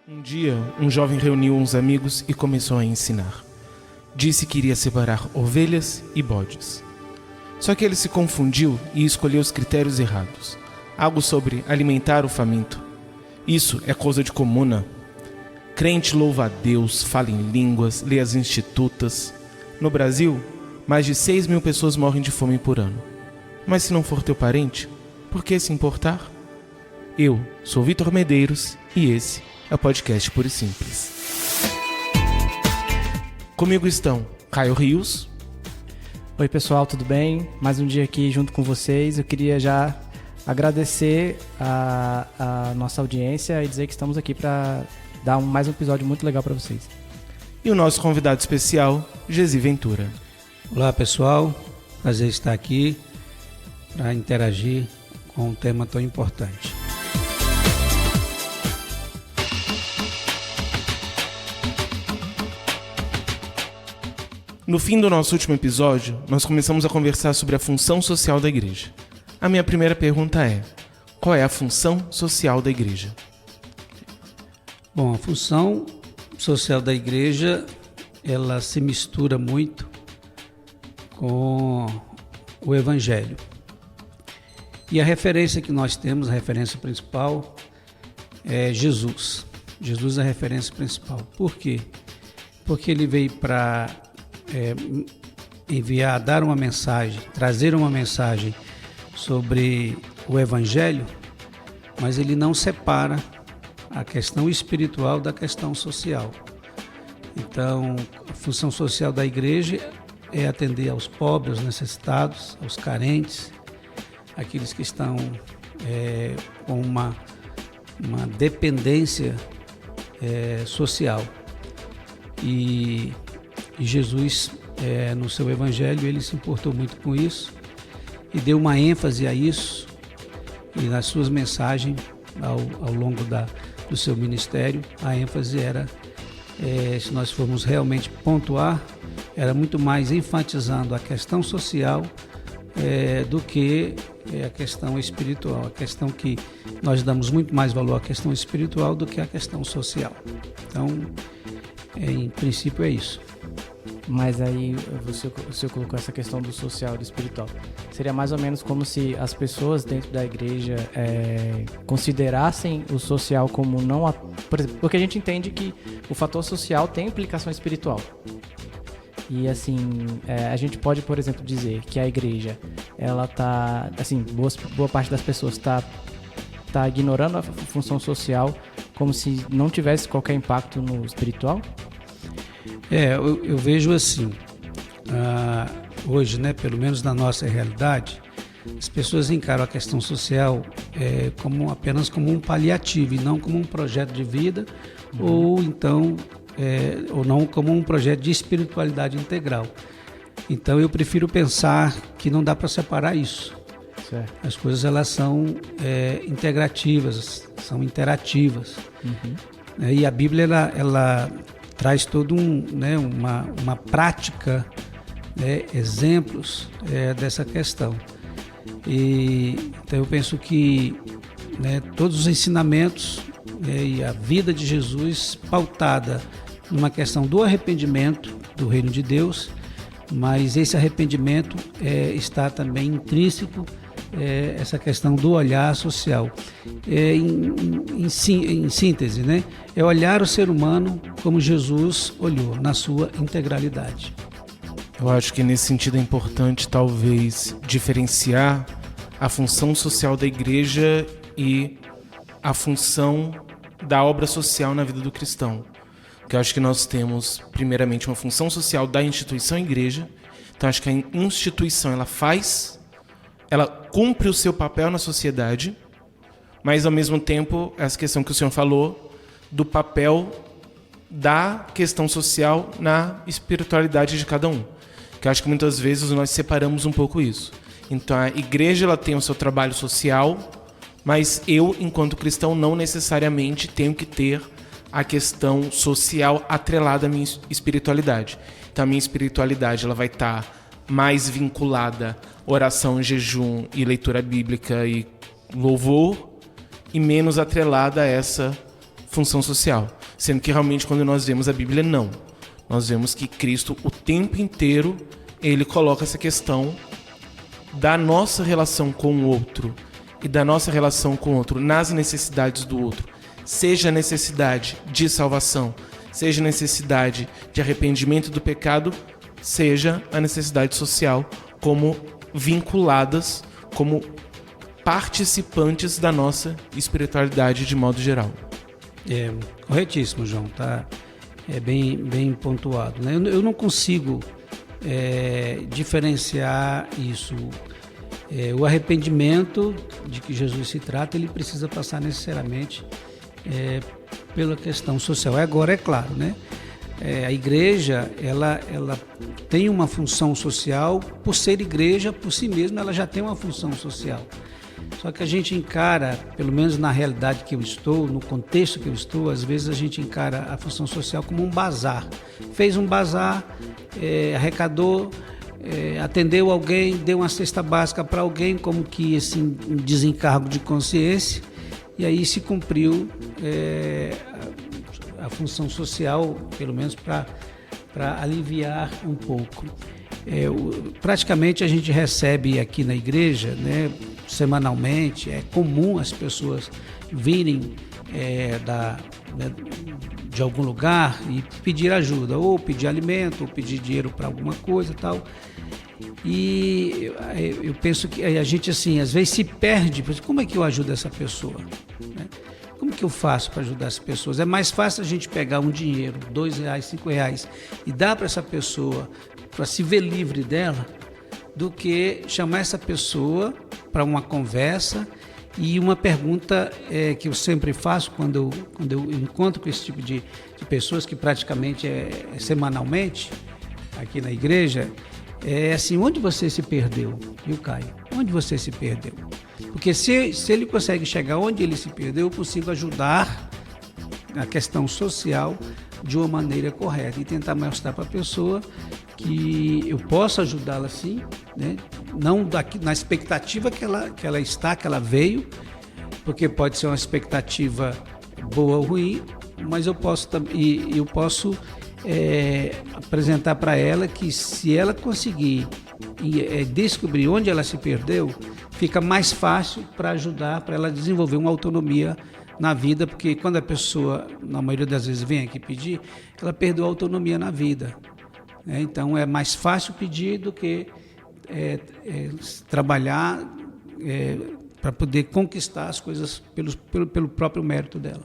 Um dia, um jovem reuniu uns amigos e começou a ensinar. Disse que iria separar ovelhas e bodes. Só que ele se confundiu e escolheu os critérios errados. Algo sobre alimentar o faminto. Isso é coisa de comuna. Crente louva a Deus, fala em línguas, lê as institutas. No Brasil, mais de 6.000 pessoas morrem de fome por ano. Mas se não for teu parente, por que se importar? Eu sou Vitor Medeiros e esse é o podcast Puro e Simples. Comigo estão Caio Rios. Oi pessoal, tudo bem? Mais um dia aqui junto com vocês. Eu queria já agradecer a nossa audiência e dizer que estamos aqui para dar mais um episódio muito legal para vocês. E o nosso convidado especial, Gesi Ventura. Olá pessoal, prazer estar aqui para interagir com um tema tão importante. No fim do nosso último episódio, nós começamos a conversar sobre a função social da igreja. A minha primeira pergunta é: qual é a função social da igreja? Bom, a função social da igreja, ela se mistura muito com o Evangelho. E a referência que nós temos, a referência principal, é Jesus. Jesus é a referência principal. Por quê? Porque ele veio para enviar, dar uma mensagem, trazer uma mensagem sobre o Evangelho, mas ele não separa a questão espiritual da questão social. Então, a função social da igreja é atender aos pobres, aos necessitados, aos carentes, aqueles que estão com uma dependência social. E Jesus, no seu evangelho, ele se importou muito com isso e deu uma ênfase a isso, e nas suas mensagens ao longo do seu ministério, a ênfase era, se nós formos realmente pontuar, era muito mais enfatizando a questão social do que a questão espiritual, a questão que nós damos muito mais valor à questão espiritual do que à questão social. Então, em princípio é isso. Mas aí você colocou essa questão do social e do espiritual. Seria mais ou menos como se as pessoas dentro da igreja considerassem o social como não... Por exemplo, porque a gente entende que o fator social tem implicação espiritual. E assim, a gente pode, por exemplo, dizer que a igreja, ela tá... Assim, boa parte das pessoas tá ignorando a função social como se não tivesse qualquer impacto no espiritual? Eu vejo assim, hoje, pelo menos na nossa realidade, as pessoas encaram a questão social apenas como um paliativo e não como um projeto de vida, ou não como um projeto de espiritualidade integral. Então eu prefiro pensar que não dá para separar isso. Certo. As coisas elas são integrativas, são interativas. Uhum. E a Bíblia ela traz todo uma prática, exemplos dessa questão. Então eu penso que todos os ensinamentos e a vida de Jesus pautada numa questão do arrependimento do reino de Deus, mas esse arrependimento está também intrínseco essa questão do olhar social. Em síntese, é olhar o ser humano como Jesus olhou, na sua integralidade. Eu acho que nesse sentido é importante talvez diferenciar a função social da igreja e a função da obra social na vida do cristão. Porque eu acho que nós temos primeiramente uma função social da instituição igreja. Então acho que a instituição ela cumpre o seu papel na sociedade, mas ao mesmo tempo, essa questão que o senhor falou, do papel da questão social na espiritualidade de cada um. Que eu acho que muitas vezes nós separamos um pouco isso. Então a igreja ela tem o seu trabalho social, mas eu, enquanto cristão, não necessariamente tenho que ter a questão social atrelada à minha espiritualidade. Então a minha espiritualidade ela vai estar mais vinculada à oração, jejum e leitura bíblica e louvor, e menos atrelada a essa função social. Sendo que realmente quando nós vemos a Bíblia, não. Nós vemos que Cristo, o tempo inteiro, ele coloca essa questão da nossa relação com o outro e da nossa relação com o outro nas necessidades do outro. Seja a necessidade de salvação, seja a necessidade de arrependimento do pecado, seja a necessidade social, como vinculadas, como participantes da nossa espiritualidade de modo geral. Corretíssimo, João, tá? Bem pontuado, né? Eu não consigo diferenciar isso. O arrependimento de que Jesus se trata, ele precisa passar necessariamente pela questão social. Agora, é claro, né? A igreja, ela tem uma função social, por ser igreja, por si mesma, ela já tem uma função social. Só que a gente encara, pelo menos na realidade que eu estou, no contexto que eu estou, às vezes a gente encara a função social como um bazar. Fez um bazar, arrecadou, atendeu alguém, deu uma cesta básica para alguém, como que assim, um desencargo de consciência, e aí se cumpriu a função social, pelo menos para aliviar um pouco. Praticamente a gente recebe aqui na igreja, né, semanalmente, é comum as pessoas virem de algum lugar e pedir ajuda, ou pedir alimento, ou pedir dinheiro para alguma coisa e tal. E eu penso que a gente, assim, às vezes se perde, como é que eu ajudo essa pessoa? Né? Como que eu faço para ajudar as pessoas? É mais fácil a gente pegar um dinheiro, R$2, R$5, e dar para essa pessoa, para se ver livre dela, do que chamar essa pessoa para uma conversa. E uma pergunta que eu sempre faço quando eu encontro com esse tipo de pessoas, que praticamente semanalmente aqui na igreja, é assim: onde você se perdeu, viu, Caio? Onde você se perdeu? Porque se ele consegue chegar onde ele se perdeu, eu consigo ajudar a questão social de uma maneira correta e tentar mostrar para a pessoa que eu posso ajudá-la sim, né? Não na expectativa que ela veio, porque pode ser uma expectativa boa ou ruim, mas eu posso apresentar para ela que, se ela conseguir descobrir onde ela se perdeu, fica mais fácil para ajudar, para ela desenvolver uma autonomia na vida, porque quando a pessoa, na maioria das vezes, vem aqui pedir, ela perdeu a autonomia na vida. Então é mais fácil pedir do que trabalhar para poder conquistar as coisas pelo próprio mérito dela.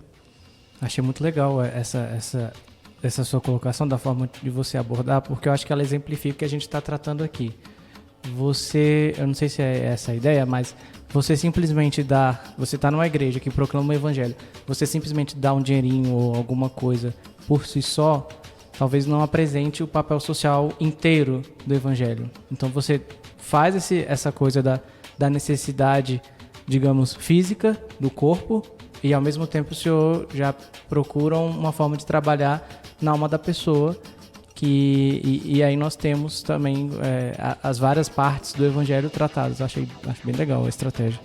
Achei muito legal essa sua colocação, da forma de você abordar, porque eu acho que ela exemplifica o que a gente está tratando aqui. Eu não sei se é essa a ideia, mas você simplesmente você está numa igreja que proclama o evangelho, você simplesmente dá um dinheirinho ou alguma coisa por si só, talvez não apresente o papel social inteiro do evangelho. Então você faz essa coisa da necessidade, digamos, física do corpo, e ao mesmo tempo o senhor já procura uma forma de trabalhar na alma da pessoa, e aí nós temos também as várias partes do evangelho tratadas. Acho bem legal a estratégia.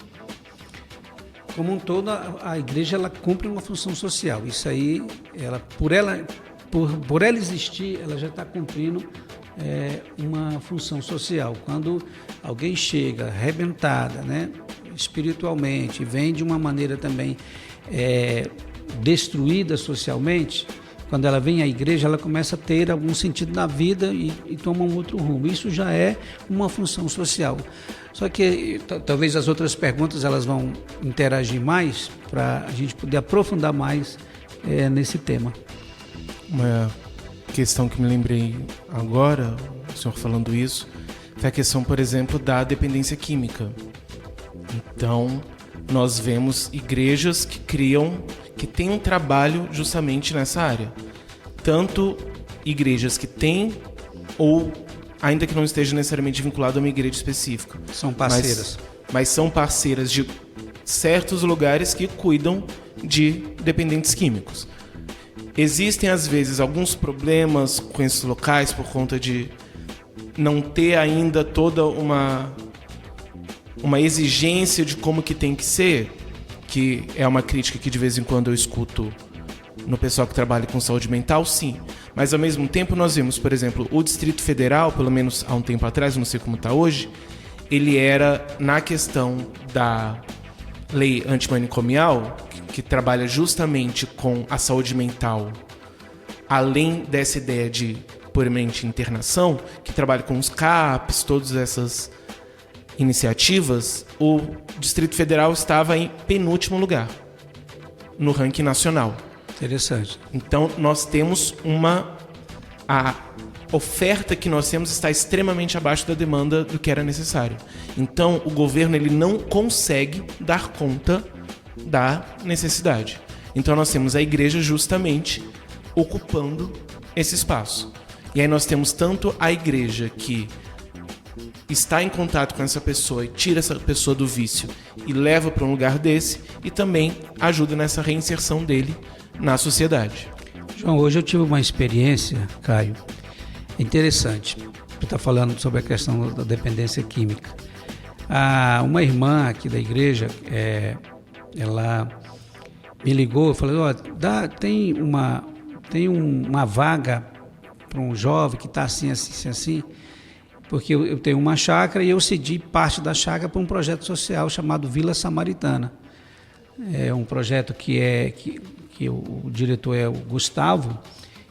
Como um todo, a igreja, ela cumpre uma função social. Isso aí, por ela existir, ela já está cumprindo uma função social. Quando alguém chega arrebentada, né, espiritualmente, vem de uma maneira também destruída socialmente, quando ela vem à igreja, ela começa a ter algum sentido na vida e toma um outro rumo. Isso já é uma função social. Só que talvez as outras perguntas elas vão interagir mais para a gente poder aprofundar mais nesse tema. Uma questão que me lembrei agora, o senhor falando isso, é a questão, por exemplo, da dependência química. Então, nós vemos igrejas que têm um trabalho justamente nessa área. Tanto igrejas que têm, ou ainda que não esteja necessariamente vinculado a uma igreja específica. São parceiras. Mas são parceiras de certos lugares que cuidam de dependentes químicos. Existem, às vezes, alguns problemas com esses locais por conta de não ter ainda toda uma exigência de como que tem que ser, que é uma crítica que de vez em quando eu escuto no pessoal que trabalha com saúde mental, sim. Mas, ao mesmo tempo, nós vemos, por exemplo, o Distrito Federal, pelo menos há um tempo atrás, não sei como está hoje, ele era, na questão da lei antimanicomial, que trabalha justamente com a saúde mental, além dessa ideia de puramente internação, que trabalha com os CAPs, todas essas iniciativas, o Distrito Federal estava em penúltimo lugar no ranking nacional. Interessante. Então, nós temos a oferta que nós temos está extremamente abaixo da demanda do que era necessário. Então, o governo ele não consegue dar conta da necessidade. Então, nós temos a igreja justamente ocupando esse espaço. E aí nós temos tanto a igreja que está em contato com essa pessoa e tira essa pessoa do vício e leva para um lugar desse, e também ajuda nessa reinserção dele na sociedade. João, hoje eu tive uma experiência, Caio, interessante. Você está falando sobre a questão da dependência química. Uma irmã aqui da igreja, ela me ligou e falou, tem uma vaga para um jovem que está assim, porque eu tenho uma chácara e eu cedi parte da chácara para um projeto social chamado Vila Samaritana. É um projeto que o diretor é o Gustavo,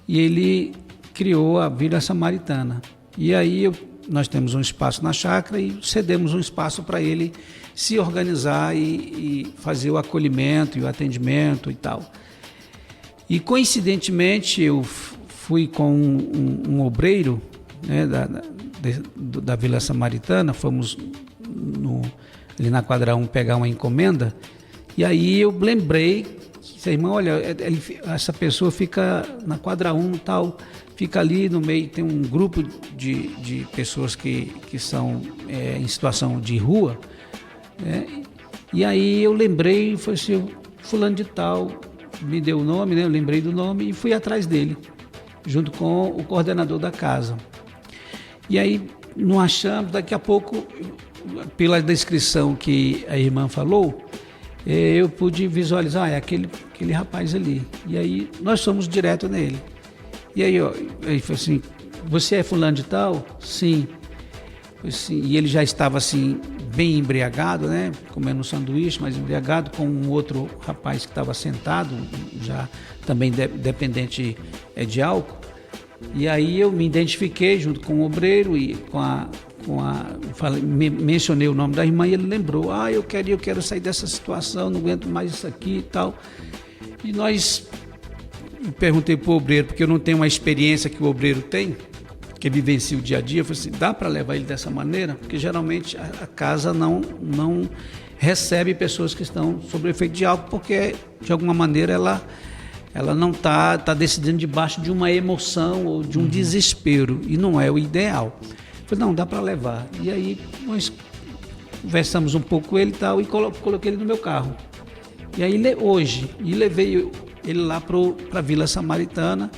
e ele criou a Vila Samaritana. E aí nós temos um espaço na chácara e cedemos um espaço para ele se organizar e fazer o acolhimento e o atendimento e tal. E coincidentemente eu fui com um obreiro, né, da Vila Samaritana, fomos ali na quadra 1 pegar uma encomenda, e aí eu lembrei, irmão, olha, essa pessoa fica na quadra 1 tal, fica ali no meio, tem um grupo de pessoas que são em situação de rua, né? E aí eu lembrei, foi assim, fulano de tal, me deu o nome, né? Eu lembrei do nome e fui atrás dele, junto com o coordenador da casa. E aí não achamos, daqui a pouco, pela descrição que a irmã falou, eu pude visualizar, é aquele rapaz ali. E aí nós fomos direto nele. E aí, ele falou assim, você é fulano de tal? Sim. Assim, e ele já estava assim, bem embriagado, né? Comendo um sanduíche, mas embriagado, com um outro rapaz que estava sentado, já também dependente de álcool. E aí eu me identifiquei junto com o obreiro e mencionei o nome da irmã e ele lembrou, eu quero sair dessa situação, não aguento mais isso aqui e tal. E perguntei para o obreiro, porque eu não tenho uma experiência que o obreiro tem, que vivencia o dia a dia, eu falei assim, dá para levar ele dessa maneira? Porque geralmente a casa não recebe pessoas que estão sob efeito de álcool, porque de alguma maneira ela não está decidindo debaixo de uma emoção ou de um desespero, e não é o ideal. Eu falei, não, dá para levar. E aí nós conversamos um pouco com ele e tal, e coloquei ele no meu carro. E aí levei ele lá para a Vila Samaritana,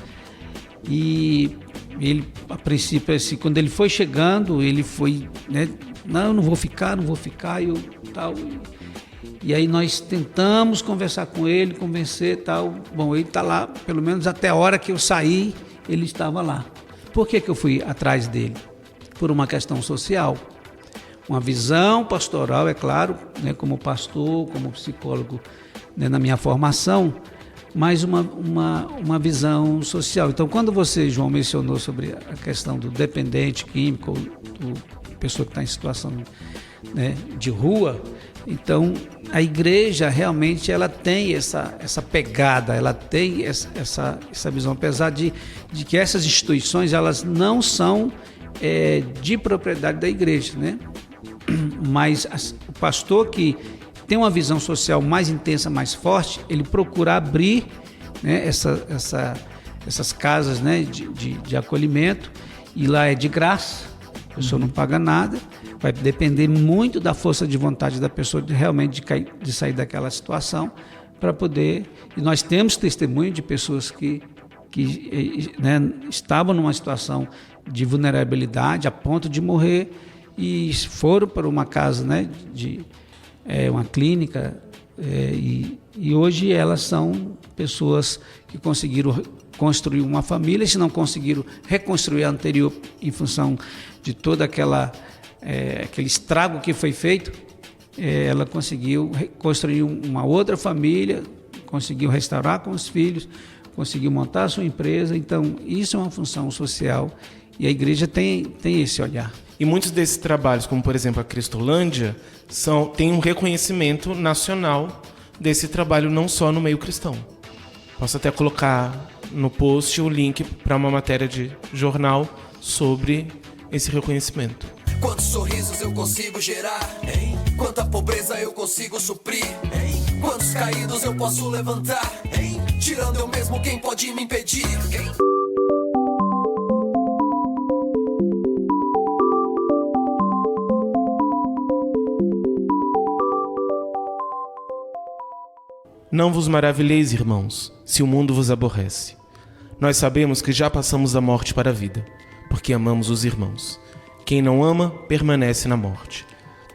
e ele, a princípio, assim, quando ele foi chegando, ele foi, né, não, eu não vou ficar, e tal. E aí nós tentamos conversar com ele, convencer e tal. Bom, ele está lá, pelo menos até a hora que eu saí, ele estava lá. Por que eu fui atrás dele? Por uma questão social. Uma visão pastoral, é claro, né, como pastor, como psicólogo, né, na minha formação, mas uma visão social. Então, quando você, João, mencionou sobre a questão do dependente químico, ou do pessoa que está em situação, né, de rua, então a igreja realmente ela tem essa pegada, ela tem essa visão, apesar de que essas instituições elas não são de propriedade da igreja, né? Mas o pastor que tem uma visão social mais intensa, mais forte, ele procura abrir, né, essas casas, né, de acolhimento, e lá é de graça, a pessoa não paga nada, vai depender muito da força de vontade da pessoa de sair daquela situação para poder... E nós temos testemunho de pessoas que né, estavam numa situação de vulnerabilidade a ponto de morrer e foram para uma casa, né, uma clínica, e hoje elas são pessoas que conseguiram construir uma família, se não conseguiram reconstruir a anterior em função de todo aquele estrago que foi feito, ela conseguiu construir uma outra família, conseguiu restaurar com os filhos, conseguiu montar a sua empresa. Então, isso é uma função social e a igreja tem esse olhar. E muitos desses trabalhos, como por exemplo a Cristolândia, têm um reconhecimento nacional desse trabalho, não só no meio cristão. Posso até colocar no post o link para uma matéria de jornal sobre esse reconhecimento. Quantos sorrisos eu consigo gerar, hein? Quanta pobreza eu consigo suprir, hein? Quantos caídos eu posso levantar, hein? Tirando eu mesmo, quem pode me impedir, hein? Não vos maravilheis, irmãos, se o mundo vos aborrece. Nós sabemos que já passamos da morte para a vida, porque amamos os irmãos. Quem não ama, permanece na morte.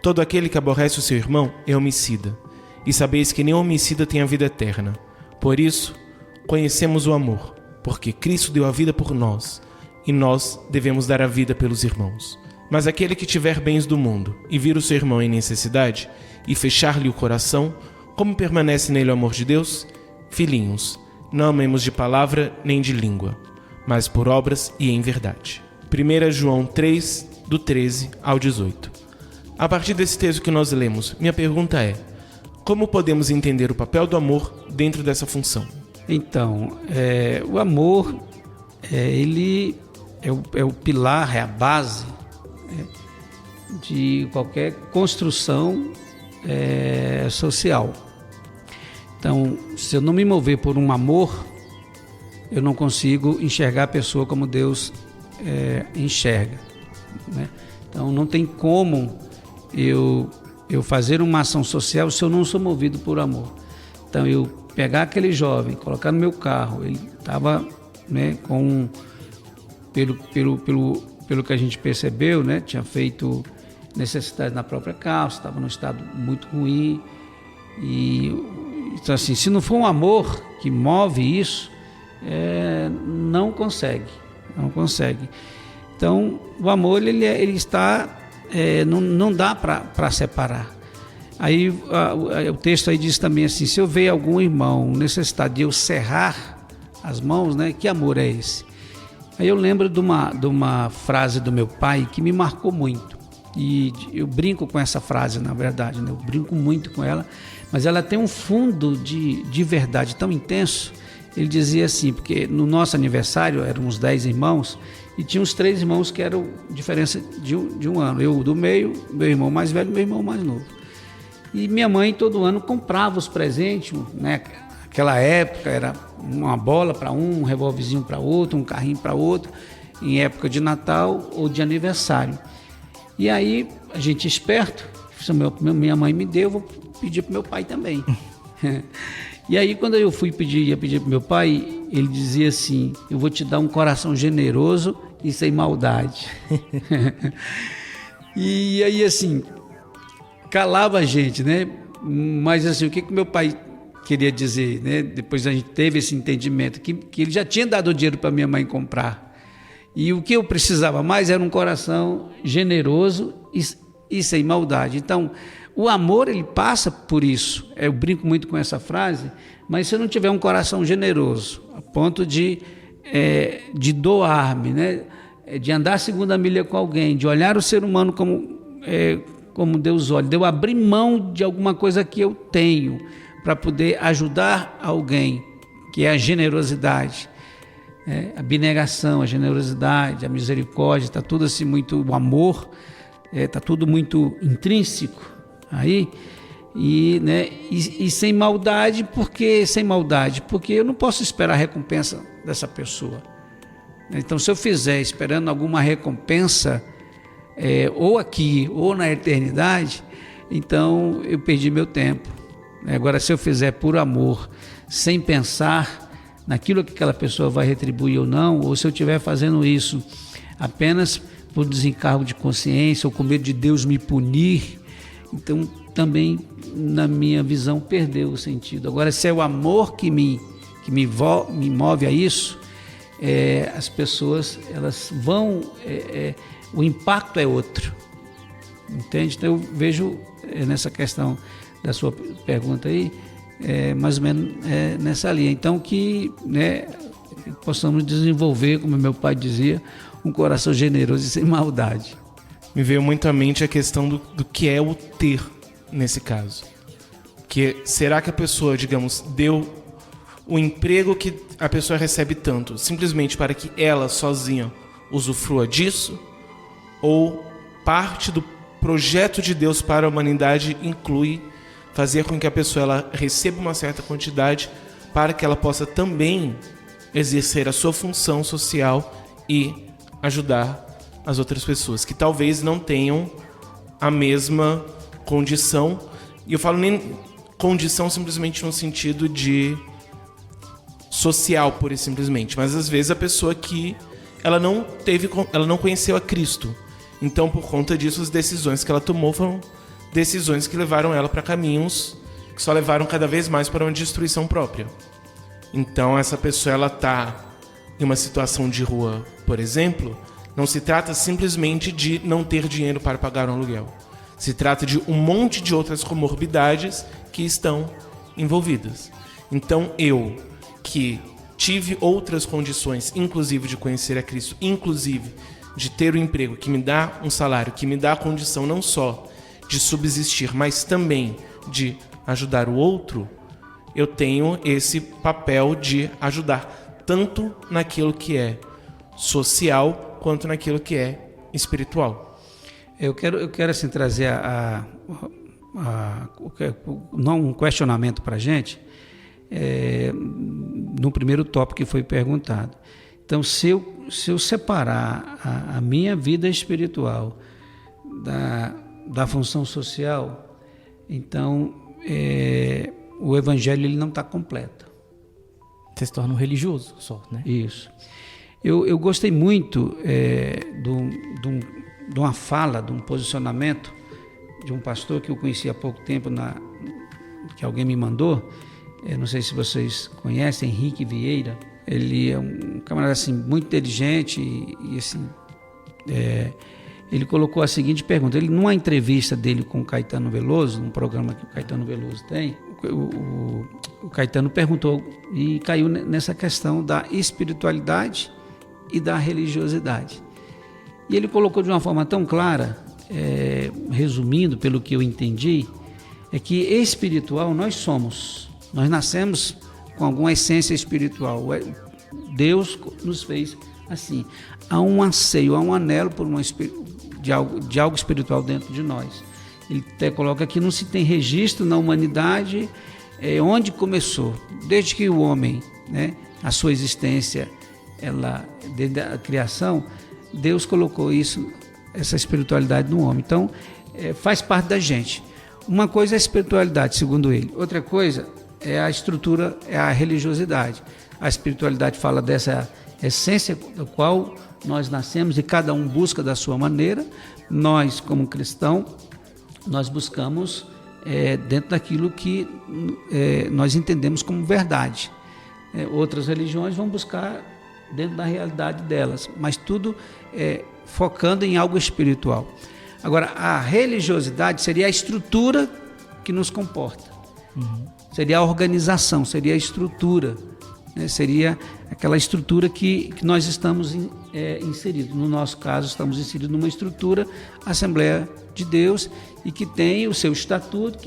Todo aquele que aborrece o seu irmão é homicida. E sabeis que nem o homicida tem a vida eterna. Por isso, conhecemos o amor, porque Cristo deu a vida por nós, e nós devemos dar a vida pelos irmãos. Mas aquele que tiver bens do mundo, e vir o seu irmão em necessidade, e fechar-lhe o coração, como permanece nele o amor de Deus? Filhinhos, não amemos de palavra nem de língua, mas por obras e em verdade. 1 João 3, do 13 ao 18. A partir desse texto que nós lemos, minha pergunta é: como podemos entender o papel do amor dentro dessa função? Então, o amor, ele é o pilar, é a base de qualquer construção social. Então, se eu não me mover por um amor, eu não consigo enxergar a pessoa como Deus enxerga, né? Então, não tem como eu fazer uma ação social se eu não sou movido por amor. Então, eu pegar aquele jovem, colocar no meu carro, ele estava, né, pelo que a gente percebeu, né, tinha feito necessidade na própria casa, estava num estado muito ruim. Então, assim, se não for um amor que move isso, não consegue. Então, o amor, ele está, não dá para separar. Aí o texto aí diz também assim: se eu ver algum irmão necessitado de eu cerrar as mãos, né, que amor é esse? Aí eu lembro de uma frase do meu pai que me marcou muito. E eu brinco com essa frase, na verdade, né? Eu brinco muito com ela, mas ela tem um fundo de verdade tão intenso. Ele dizia assim, porque no nosso aniversário éramos 10 irmãos e tinha uns 3 irmãos que eram diferença de um ano. Eu do meio, meu irmão mais velho e meu irmão mais novo. E minha mãe todo ano comprava os presentes, né? Naquela época era uma bola para um revólverzinho para outro, um carrinho para outro, em época de Natal ou de aniversário. E aí, a gente esperto, minha mãe me deu, vou pedir para meu pai também. E aí, quando eu ia pedir para meu pai, ele dizia assim: eu vou te dar um coração generoso e sem maldade. E aí, assim, calava a gente, né? Mas assim, o que meu pai queria dizer, né? Depois a gente teve esse entendimento, que ele já tinha dado o dinheiro para minha mãe comprar. E o que eu precisava mais era um coração generoso e sem maldade. Então, o amor, ele passa por isso. Eu brinco muito com essa frase, mas se eu não tiver um coração generoso, a ponto de doar-me, né? De andar a segunda milha com alguém, de olhar o ser humano como Deus olha, de eu abrir mão de alguma coisa que eu tenho para poder ajudar alguém, que é a generosidade. A abnegação, a generosidade, a misericórdia, está tudo assim muito, o amor, está tudo muito intrínseco aí, e sem maldade, porque eu não posso esperar a recompensa dessa pessoa. Então, se eu fizer esperando alguma recompensa, ou aqui ou na eternidade, então eu perdi meu tempo. Agora, se eu fizer por amor, sem pensar naquilo que aquela pessoa vai retribuir ou não, ou se eu estiver fazendo isso apenas por desencargo de consciência ou com medo de Deus me punir, então também, na minha visão, perdeu o sentido. Agora, se é o amor que me que me move a isso, as pessoas elas vão, o impacto é outro, entende? Então eu vejo nessa questão da sua pergunta aí, mais ou menos nessa linha. Então que, né, possamos desenvolver, como meu pai dizia, um coração generoso e sem maldade. Me veio muito à mente a questão do que é o ter nesse caso. Que será que a pessoa, digamos, deu o emprego que a pessoa recebe tanto simplesmente para que ela sozinha usufrua disso? Ou parte do projeto de Deus para a humanidade inclui fazer com que a pessoa ela receba uma certa quantidade para que ela possa também exercer a sua função social e ajudar as outras pessoas que talvez não tenham a mesma condição. E eu falo nem condição simplesmente no sentido de social, pura e simplesmente, mas às vezes a pessoa que ela não conheceu a Cristo. Então, por conta disso, as decisões que ela tomou foram decisões que levaram ela para caminhos que só levaram cada vez mais para uma destruição própria. Então, essa pessoa ela está em uma situação de rua, por exemplo, não se trata simplesmente de não ter dinheiro para pagar um aluguel. Se trata de um monte de outras comorbidades que estão envolvidas. Então, eu, que tive outras condições, inclusive de conhecer a Cristo, inclusive de ter um emprego que me dá um salário, que me dá a condição não só de subsistir, mas também de ajudar o outro, eu tenho esse papel de ajudar, tanto naquilo que é social, quanto naquilo que é espiritual. Eu quero assim, trazer um questionamento para a gente, no primeiro tópico que foi perguntado. Então, se eu separar a minha vida espiritual da função social, então o evangelho ele não está completo. Você se torna um religioso só, né? Isso. Eu gostei muito de uma fala, de um posicionamento de um pastor que eu conheci há pouco tempo, que alguém me mandou. Não sei se vocês conhecem, Henrique Vieira. Ele é um camarada assim, muito inteligente e assim, ele colocou a seguinte pergunta. Ele, numa entrevista dele com o Caetano Veloso, num programa que o Caetano Veloso tem, o Caetano perguntou e caiu nessa questão da espiritualidade e da religiosidade. E ele colocou de uma forma tão clara, resumindo pelo que eu entendi, é que espiritual nós nascemos com alguma essência espiritual. Deus nos fez assim. Há um anseio, há um anelo por de algo espiritual dentro de nós. Ele até coloca que não se tem registro na humanidade onde começou. Desde que o homem, né, a sua existência, desde a criação, Deus colocou essa espiritualidade no homem. Então, faz parte da gente. Uma coisa é a espiritualidade, segundo ele. Outra coisa é a estrutura, é a religiosidade. A espiritualidade fala dessa essência da qual nós nascemos e cada um busca da sua maneira. Nós, como cristão, nós buscamos dentro daquilo que nós entendemos como verdade. Outras religiões vão buscar dentro da realidade delas, mas tudo focando em algo espiritual. Agora, a religiosidade seria a estrutura que nos comporta. Seria a organização, seria a estrutura, né? Seria aquela estrutura que nós estamos inseridos. No nosso caso, estamos inseridos numa estrutura, Assembleia de Deus, e que tem o seu estatuto,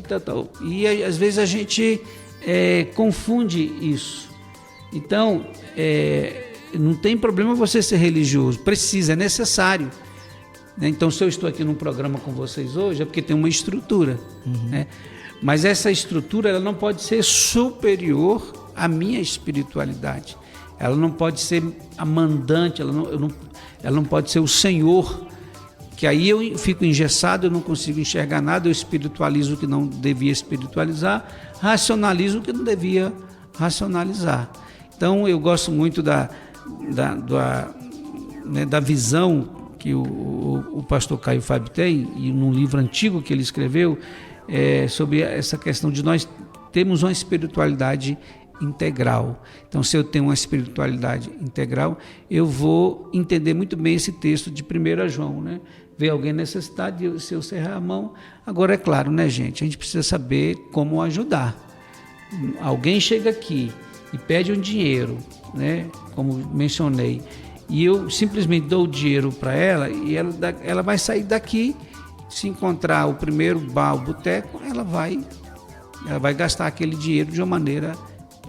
e às vezes a gente confunde isso. Então, não tem problema você ser religioso, precisa, é necessário. Então, se eu estou aqui num programa com vocês hoje, é porque tem uma estrutura, né? Mas essa estrutura ela não pode ser superior à minha espiritualidade. Ela não pode ser a mandante, ela não pode ser o Senhor, que aí eu fico engessado, eu não consigo enxergar nada, eu espiritualizo o que não devia espiritualizar, racionalizo o que não devia racionalizar. Então, eu gosto muito da visão que o pastor Caio Fábio tem, e num livro antigo que ele escreveu, sobre essa questão de nós termos uma espiritualidade integral. Então, se eu tenho uma espiritualidade integral, eu vou entender muito bem esse texto de 1 João, né? Ver alguém necessitado, se eu cerrar a mão. Agora, é claro, né, gente? A gente precisa saber como ajudar. Alguém chega aqui e pede um dinheiro, né? Como mencionei, e eu simplesmente dou o dinheiro para ela, e ela vai sair daqui, se encontrar o primeiro bar, o boteco, ela vai gastar aquele dinheiro de uma maneira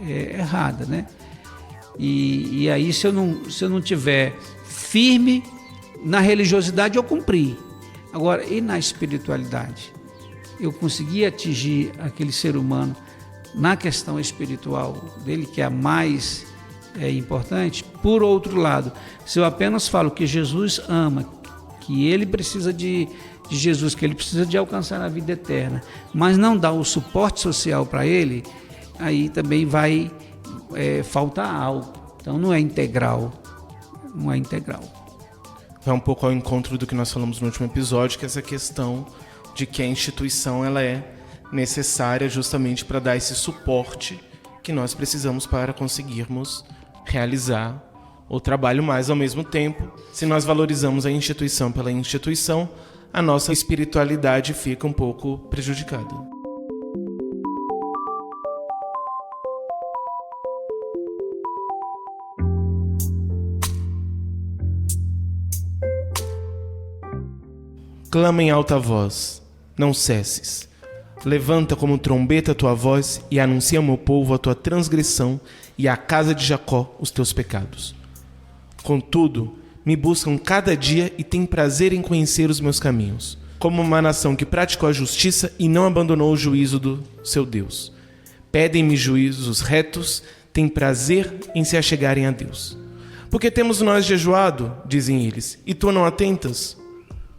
errada, né? E aí, se eu não tiver firme na religiosidade, eu cumpri. Agora, e na espiritualidade? Eu consegui atingir aquele ser humano na questão espiritual dele, que é a mais importante. Por outro lado, se eu apenas falo que Jesus ama, que ele precisa de Jesus, que ele precisa de alcançar a vida eterna, mas não dá o suporte social para ele, aí também vai faltar algo. Então não é integral. Vai um pouco ao encontro do que nós falamos no último episódio, que é essa questão de que a instituição ela é necessária justamente para dar esse suporte que nós precisamos para conseguirmos realizar o trabalho, mas ao mesmo tempo, se nós valorizamos a instituição pela instituição, a nossa espiritualidade fica um pouco prejudicada. Clama em alta voz, não cesses. Levanta como trombeta a tua voz e anuncia ao meu povo a tua transgressão e à casa de Jacó os teus pecados. Contudo, me buscam cada dia e têm prazer em conhecer os meus caminhos, como uma nação que praticou a justiça e não abandonou o juízo do seu Deus. Pedem-me juízos retos, têm prazer em se achegarem a Deus. Porque temos nós jejuado, dizem eles, e tu não atentas?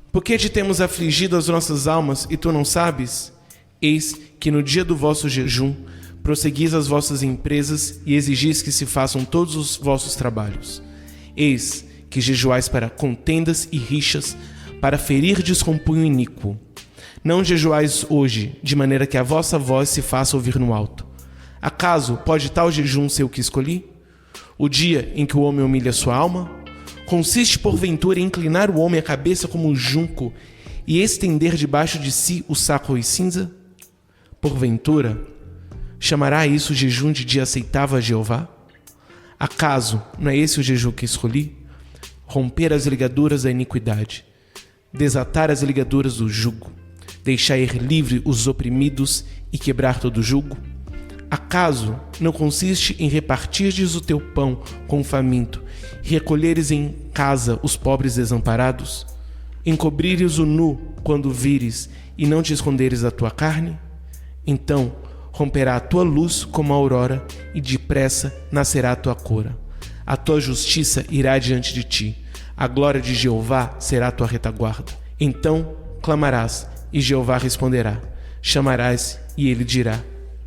Porque te temos afligido as nossas almas e tu não sabes? Eis que no dia do vosso jejum prosseguis as vossas empresas e exigis que se façam todos os vossos trabalhos. Eis que jejuais para contendas e rixas, para ferirdes com punho iníquo. Não jejuais hoje, de maneira que a vossa voz se faça ouvir no alto. Acaso pode tal jejum ser o que escolhi? O dia em que o homem humilha sua alma? Consiste, porventura, em inclinar o homem a cabeça como um junco e estender debaixo de si o saco e cinza? Porventura, chamará isso jejum de dia aceitável a Jeová? Acaso não é esse o jejum que escolhi? Romper as ligaduras da iniquidade, desatar as ligaduras do jugo, deixar ir livre os oprimidos e quebrar todo o jugo? Acaso não consiste em repartirdes o teu pão com o faminto e recolheres em casa os pobres desamparados? Encobrires o nu quando vires e não te esconderes da tua carne? Então romperá a tua luz como a aurora e depressa nascerá a tua cora. A tua justiça irá diante de ti, a glória de Jeová será a tua retaguarda. Então clamarás e Jeová responderá, chamarás e ele dirá,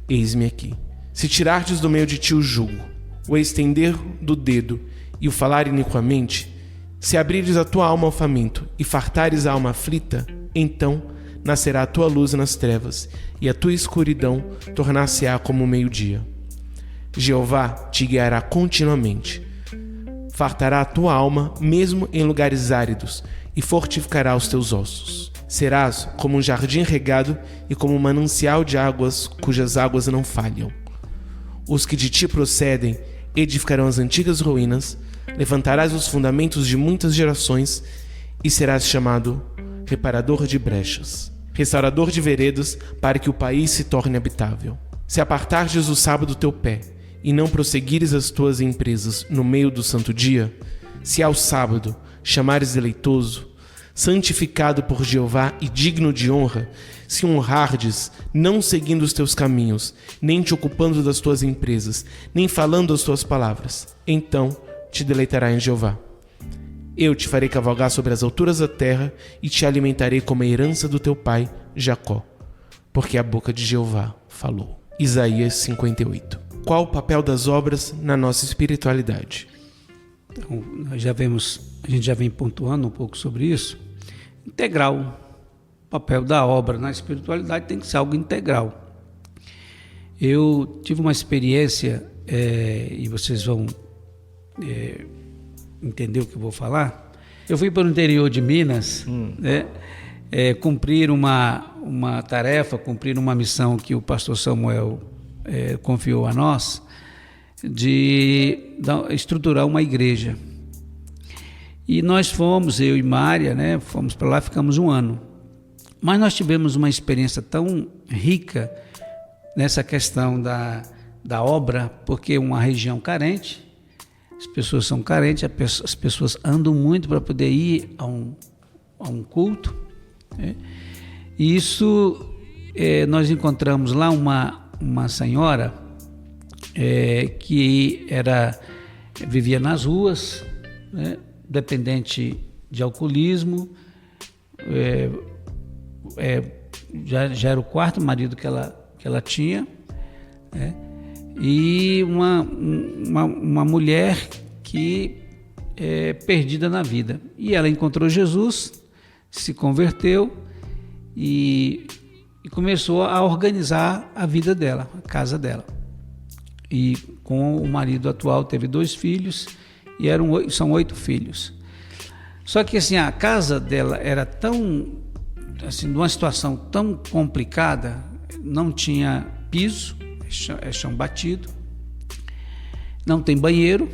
eis-me aqui. Se tirardes do meio de ti o jugo, o estender do dedo e o falar iniquamente, se abrires a tua alma ao faminto e fartares a alma aflita, então nascerá a tua luz nas trevas e a tua escuridão tornar-se-á como o meio-dia. Jeová te guiará continuamente, fartará a tua alma mesmo em lugares áridos e fortificará os teus ossos. Serás como um jardim regado e como um manancial de águas cujas águas não falham. Os que de ti procedem edificarão as antigas ruínas, levantarás os fundamentos de muitas gerações e serás chamado reparador de brechas, restaurador de veredas, para que o país se torne habitável. Se apartardes o sábado do teu pé e não prosseguires as tuas empresas no meio do santo dia, se ao sábado chamares deleitoso, santificado por Jeová e digno de honra, se honrardes, não seguindo os teus caminhos, nem te ocupando das tuas empresas, nem falando as tuas palavras, então te deleitará em Jeová. Eu te farei cavalgar sobre as alturas da terra e te alimentarei como a herança do teu pai, Jacó, porque a boca de Jeová falou. Isaías 58. Qual o papel das obras na nossa espiritualidade? Então, a gente já vem pontuando um pouco sobre isso. Integral. O papel da obra na espiritualidade tem que ser algo integral. Eu tive uma experiência e vocês vão entender o que eu vou falar. Eu fui para o interior de Minas, né, cumprir uma tarefa, cumprir uma missão que o pastor Samuel confiou a nós, de estruturar uma igreja. E nós fomos, eu e Mária, né, fomos para lá, ficamos 1 ano. Mas nós tivemos uma experiência tão rica nessa questão da obra, porque é uma região carente, as pessoas são carentes, as pessoas andam muito para poder ir a um culto, né? E isso, nós encontramos lá uma senhora que vivia nas ruas, né? Dependente de alcoolismo, já era o 4º marido que ela tinha, né? E uma mulher que perdida na vida. E ela encontrou Jesus, se converteu e começou a organizar a vida dela, a casa dela. E com o marido atual teve 2 filhos, e são 8 filhos. Só que assim, a casa dela era tão, assim, numa situação tão complicada, não tinha piso, chão batido, não tem banheiro,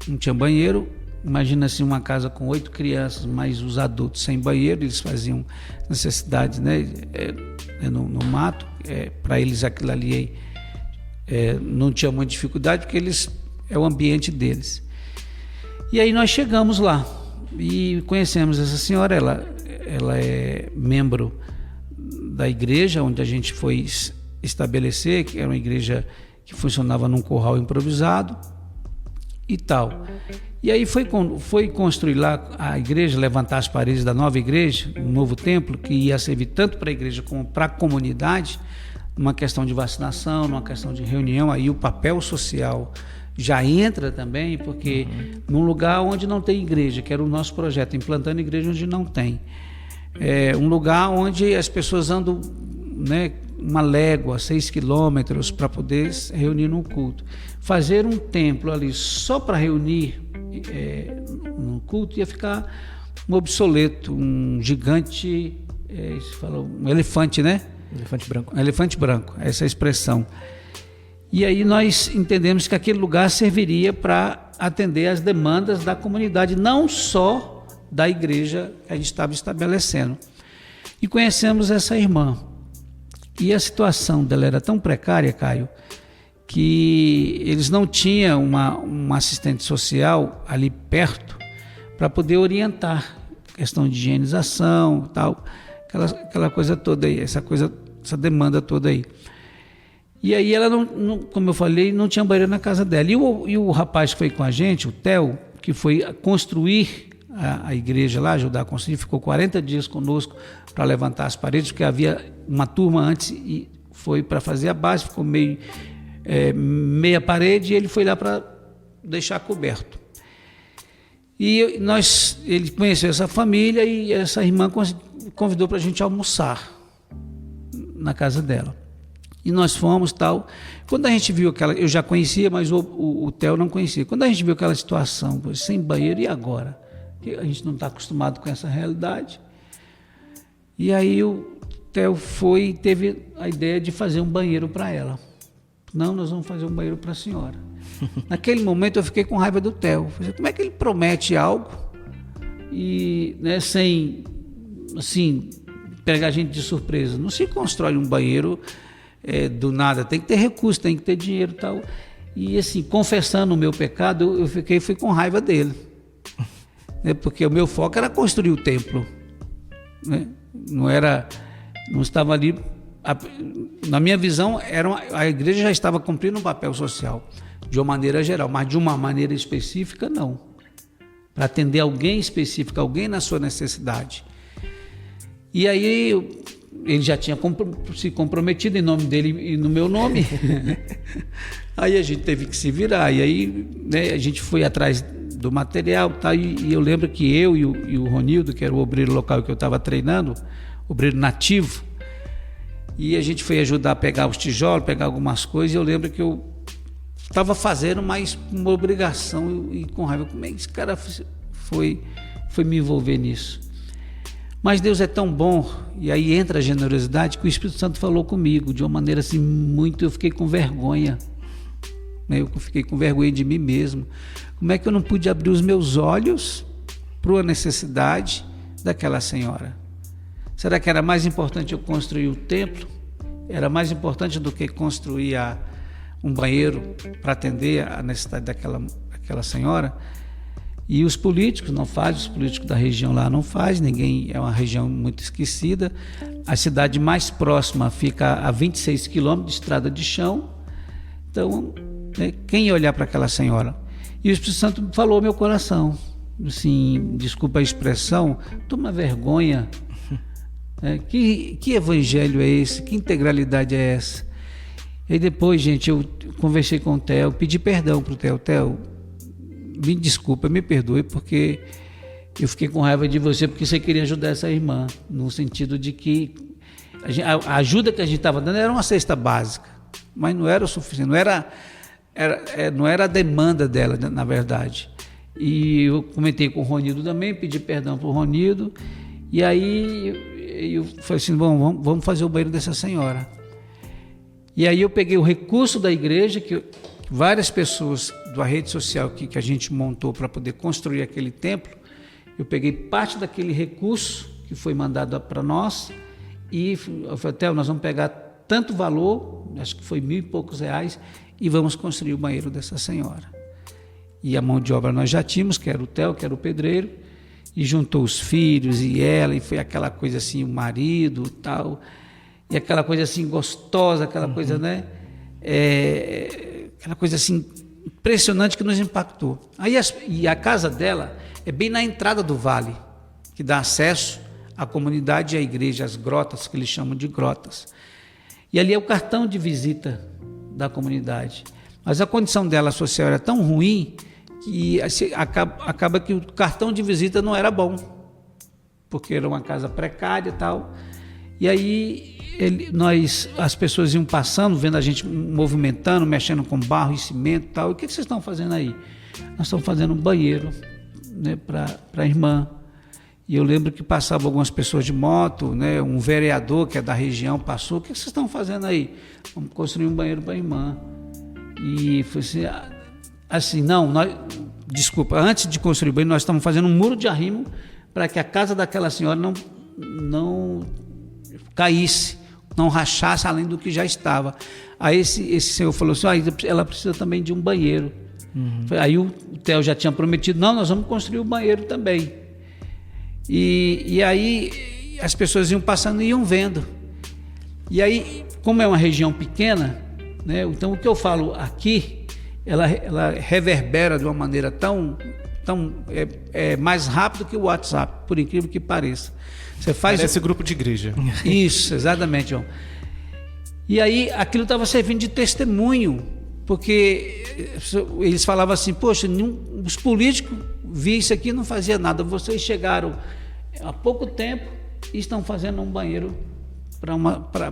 não tinha banheiro. Imagina assim, uma casa com 8 crianças, mais os adultos sem banheiro, eles faziam necessidades, né, no mato. Para eles aquilo ali não tinha muita dificuldade, porque é o ambiente deles. E aí nós chegamos lá e conhecemos essa senhora. Ela é membro da igreja onde a gente foi estabelecer, que era uma igreja que funcionava num curral improvisado e tal. E aí foi construir lá a igreja, levantar as paredes da nova igreja, um novo templo que ia servir tanto para a igreja como para a comunidade, numa questão de vacinação, numa questão de reunião. Aí o papel social já entra também, porque num lugar onde não tem igreja, que era o nosso projeto, implantando igreja onde não tem, um lugar onde as pessoas andam, né, 1 légua, 6 quilômetros para poder se reunir num culto. Fazer um templo ali só para reunir num culto ia ficar um obsoleto, um gigante, se fala, um elefante, né? Elefante branco. Um elefante branco, essa é a expressão. E aí nós entendemos que aquele lugar serviria para atender as demandas da comunidade, não só da igreja que a gente estava estabelecendo. E conhecemos essa irmã. E a situação dela era tão precária, Caio, que eles não tinham uma assistente social ali perto para poder orientar, questão de higienização, tal, aquela coisa toda aí, essa demanda toda aí. E aí ela, não, como eu falei, não tinha banheiro na casa dela. E o rapaz que foi com a gente, o Theo, que foi construir a igreja lá, ajudar a construir, ficou 40 dias conosco para levantar as paredes, porque havia uma turma antes e foi para fazer a base, ficou meia parede, e ele foi lá para deixar coberto. E ele conheceu essa família e essa irmã convidou para a gente almoçar na casa dela. E nós fomos, tal. Quando a gente viu eu já conhecia, mas o Theo não conhecia. Quando a gente viu aquela situação, sem banheiro, e agora? A gente não está acostumado com essa realidade. E aí o Theo teve a ideia de fazer um banheiro para ela. Não, nós vamos fazer um banheiro para a senhora. Naquele momento eu fiquei com raiva do Theo. Como é que ele promete algo e, né, sem, assim, pegar a gente de surpresa? Não se constrói um banheiro do nada, tem que ter recurso, tem que ter dinheiro e tal. E assim, confessando o meu pecado, eu fui com raiva dele, né? Porque o meu foco era construir o templo, né? Não estava ali, na minha visão, a igreja já estava cumprindo um papel social, de uma maneira geral, mas de uma maneira específica, não. Para atender alguém específico, alguém na sua necessidade. E aí ele já tinha se comprometido em nome dele e no meu nome. Aí a gente teve que se virar. E aí, né, a gente foi atrás do material, tá? E eu lembro que eu e o Ronildo, que era o obreiro local que eu estava treinando, obreiro nativo, e a gente foi ajudar a pegar os tijolos, pegar algumas coisas. E eu lembro que eu estava fazendo, mas uma obrigação e com raiva. Como é que esse cara foi me envolver nisso? Mas Deus é tão bom, e aí entra a generosidade, que o Espírito Santo falou comigo de uma maneira assim eu fiquei com vergonha, né? Eu fiquei com vergonha de mim mesmo. Como é que eu não pude abrir os meus olhos para a necessidade daquela senhora? Será que era mais importante eu construir o templo? Era mais importante do que construir um banheiro para atender a necessidade daquela senhora? E os políticos não fazem, os políticos da região lá não fazem, ninguém, é uma região muito esquecida. A cidade mais próxima fica a 26 quilômetros de estrada de chão. Então, né, quem ia olhar para aquela senhora? E o Espírito Santo falou ao meu coração, assim, desculpa a expressão, toma vergonha. Que evangelho é esse? Que integralidade é essa? E depois, gente, eu conversei com o Theo, pedi perdão para o Theo. Theo, me desculpa, me perdoe, porque eu fiquei com raiva de você, porque você queria ajudar essa irmã, no sentido de que a ajuda que a gente estava dando era uma cesta básica, mas não era o suficiente, não era a demanda dela, na verdade. E eu comentei com o Ronildo também, pedi perdão para o Ronildo, e aí eu falei assim, bom, vamos fazer o banheiro dessa senhora. E aí eu peguei o recurso da igreja, que várias pessoas da rede social que a gente montou para poder construir aquele templo, eu peguei parte daquele recurso que foi mandado para nós e eu falei, Theo, nós vamos pegar tanto valor, acho que foi R$1.000 e poucos, e vamos construir o banheiro dessa senhora. E a mão de obra nós já tínhamos, que era o Theo, que era o pedreiro, e juntou os filhos e ela, e foi aquela coisa assim, o marido tal, e aquela coisa assim gostosa, aquela coisa, né? Aquela coisa assim impressionante que nos impactou. E a casa dela é bem na entrada do vale, que dá acesso à comunidade e à igreja, as grotas, que eles chamam de grotas. E ali é o cartão de visita da comunidade. Mas a condição dela social era tão ruim que acaba que o cartão de visita não era bom, porque era uma casa precária e tal. E aí as pessoas iam passando, vendo a gente movimentando, mexendo com barro e cimento e tal. E o que vocês estão fazendo aí? Nós estamos fazendo um banheiro, né, para a irmã. E eu lembro que passavam algumas pessoas de moto, né, um vereador que é da região passou. O que vocês estão fazendo aí? Vamos construir um banheiro para a irmã. E foi assim, não, desculpa, antes de construir o banheiro, nós estamos fazendo um muro de arrimo para que a casa daquela senhora não caísse, não rachasse além do que já estava. Aí esse senhor falou assim, ela precisa também de um banheiro. Aí o Theo já tinha prometido, não, nós vamos construir o banheiro também. E aí as pessoas iam passando e iam vendo. E aí, como é uma região pequena, né, então o que eu falo aqui, ela reverbera de uma maneira tão mais rápido que o WhatsApp, por incrível que pareça. Parece grupo de igreja. Isso, exatamente, João. E aí aquilo estava servindo de testemunho, porque eles falavam assim, poxa, os políticos viam isso aqui e não faziam nada. Vocês chegaram há pouco tempo e estão fazendo um banheiro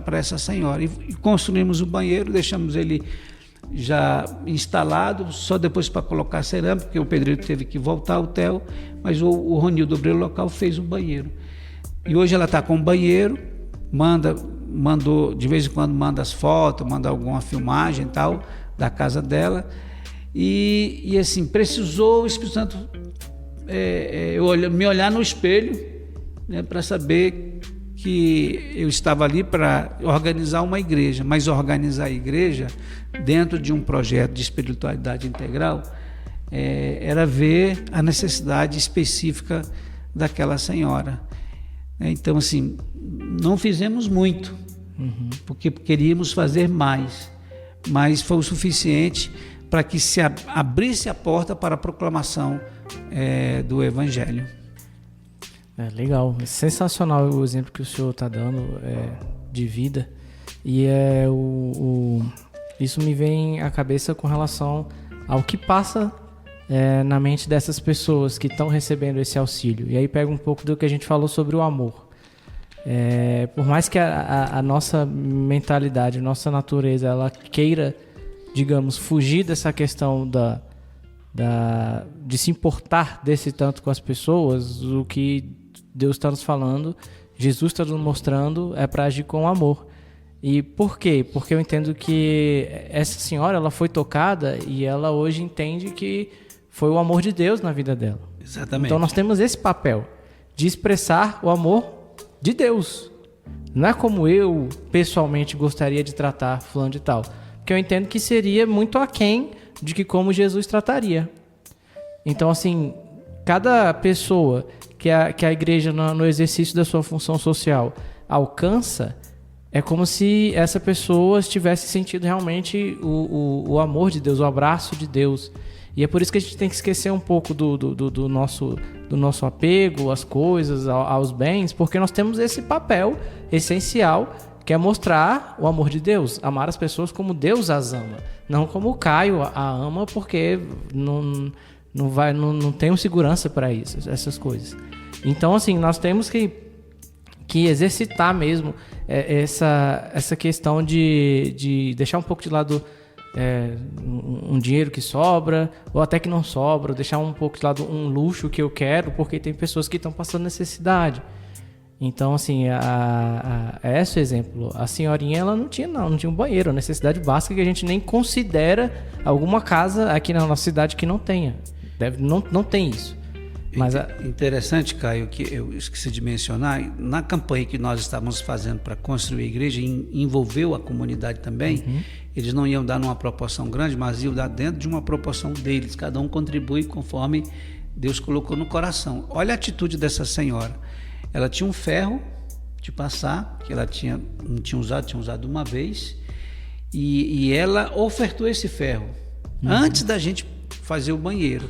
para essa senhora. E construímos o banheiro, deixamos ele já instalado, só depois para colocar a cerâmica, porque o pedreiro teve que voltar ao Theo, mas o Ronildo, obreiro local, fez o banheiro. E hoje ela está com o banheiro, mandou, de vez em quando manda as fotos, manda alguma filmagem e tal, da casa dela. E assim, precisou o Espírito Santo me olhar no espelho, né, para saber que eu estava ali para organizar uma igreja, mas organizar a igreja dentro de um projeto de espiritualidade integral era ver a necessidade específica daquela senhora. Então, assim, não fizemos muito, porque queríamos fazer mais, mas foi o suficiente para que se abrisse a porta para a proclamação do Evangelho. Legal, é sensacional o exemplo que o senhor está dando de vida, e isso me vem à cabeça com relação ao que passa na mente dessas pessoas que estão recebendo esse auxílio. E aí pega um pouco do que a gente falou sobre o amor. Por mais que a nossa mentalidade, a nossa natureza, ela queira digamos, fugir dessa questão de se importar desse tanto com as pessoas, o que Deus está nos falando, Jesus está nos mostrando, é para agir com amor. E por quê? Porque eu entendo que essa senhora, ela foi tocada e ela hoje entende que foi o amor de Deus na vida dela. Exatamente. Então nós temos esse papel de expressar o amor de Deus. Não é como eu, pessoalmente, gostaria de tratar fulano de tal. Porque eu entendo que seria muito aquém de que como Jesus trataria. Então, assim, cada pessoa que a igreja, no exercício da sua função social, alcança, é como se essa pessoa tivesse sentido realmente o amor de Deus, o abraço de Deus. E é por isso que a gente tem que esquecer um pouco do nosso apego às coisas, aos bens, porque nós temos esse papel essencial, que é mostrar o amor de Deus, amar as pessoas como Deus as ama, não como o Caio a ama, porque não tenho segurança para isso, essas coisas. Então, assim, nós temos que exercitar mesmo essa questão de deixar um pouco de lado um dinheiro que sobra, ou até que não sobra, ou deixar um pouco de lado um luxo que eu quero, porque tem pessoas que estão passando necessidade. Então, assim, esse exemplo, a senhorinha, ela não tinha um banheiro, a necessidade básica que a gente nem considera alguma casa aqui na nossa cidade que não tenha. Não tem isso. Mas interessante, Caio, que eu esqueci de mencionar, na campanha que nós estávamos fazendo para construir a igreja, envolveu a comunidade também. Eles não iam dar numa proporção grande, mas iam dar dentro de uma proporção deles, cada um contribui conforme Deus colocou no coração. Olha a atitude dessa senhora, ela tinha um ferro de passar, que ela não tinha usado uma vez, e ela ofertou esse ferro, antes da gente fazer o banheiro.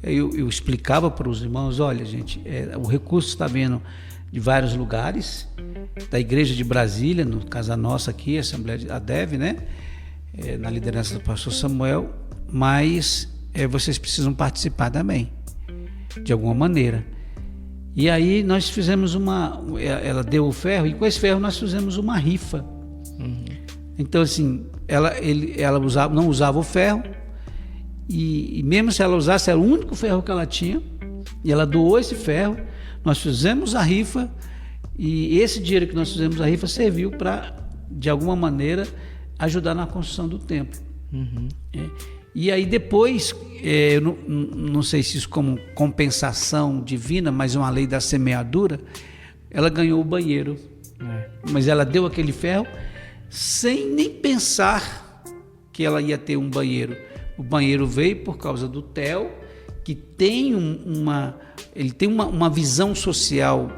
Eu explicava para os irmãos, olha gente, o recurso está vindo de vários lugares, da igreja de Brasília, no caso a nossa aqui, a Assembleia de ADEV, né? Na liderança do pastor Samuel, mas vocês precisam participar também, de alguma maneira. E aí nós fizemos ela deu o ferro, e com esse ferro nós fizemos uma rifa. Então assim, ela não usava o ferro, e mesmo se ela usasse, era o único ferro que ela tinha, e ela doou esse ferro, nós fizemos a rifa, e esse dinheiro que nós fizemos a rifa serviu para, de alguma maneira, ajudar na construção do templo. E aí depois, eu não sei se isso como compensação divina, mas uma lei da semeadura, ela ganhou o banheiro. Mas ela deu aquele ferro sem nem pensar que ela ia ter um banheiro. O banheiro veio por causa do Theo, que tem ele tem uma visão social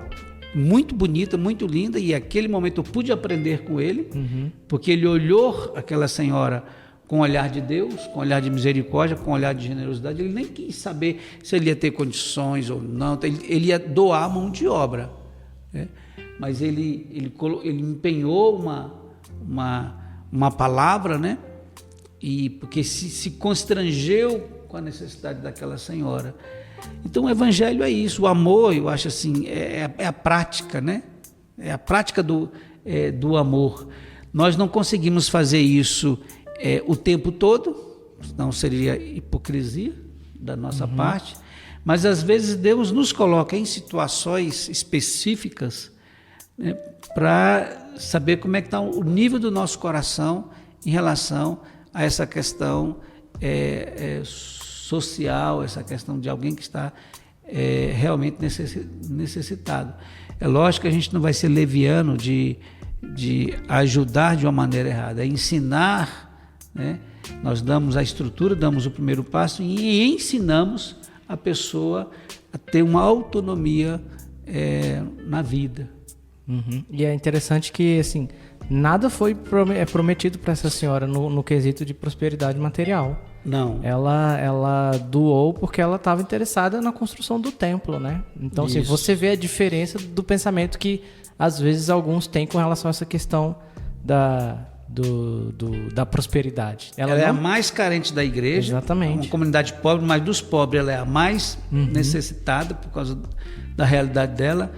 muito bonita, muito linda, e naquele momento eu pude aprender com ele, porque ele olhou aquela senhora com o olhar de Deus, com o olhar de misericórdia, com o olhar de generosidade. Ele nem quis saber se ele ia ter condições ou não, ele ia doar a mão de obra, né? Mas ele empenhou uma palavra, né? E porque se constrangeu com a necessidade daquela senhora. Então o evangelho é isso, o amor, eu acho assim, é a prática, né? É a prática do amor. Nós não conseguimos fazer isso o tempo todo, senão seria hipocrisia da nossa parte, mas às vezes Deus nos coloca em situações específicas, né, para saber como é que está o nível do nosso coração em relação a essa questão social, essa questão de alguém que está realmente necessitado. É lógico que a gente não vai ser leviano de ajudar de uma maneira errada, é ensinar, né? Nós damos a estrutura, damos o primeiro passo e ensinamos a pessoa a ter uma autonomia na vida. E é interessante que assim, nada foi prometido para essa senhora no quesito de prosperidade material. Não. Ela doou porque ela estava interessada na construção do templo, né? Então, assim, você vê a diferença do pensamento que às vezes alguns têm com relação a essa questão da prosperidade. Ela é a mais carente da igreja. Exatamente. Uma comunidade pobre, mas dos pobres ela é a mais necessitada por causa da realidade dela.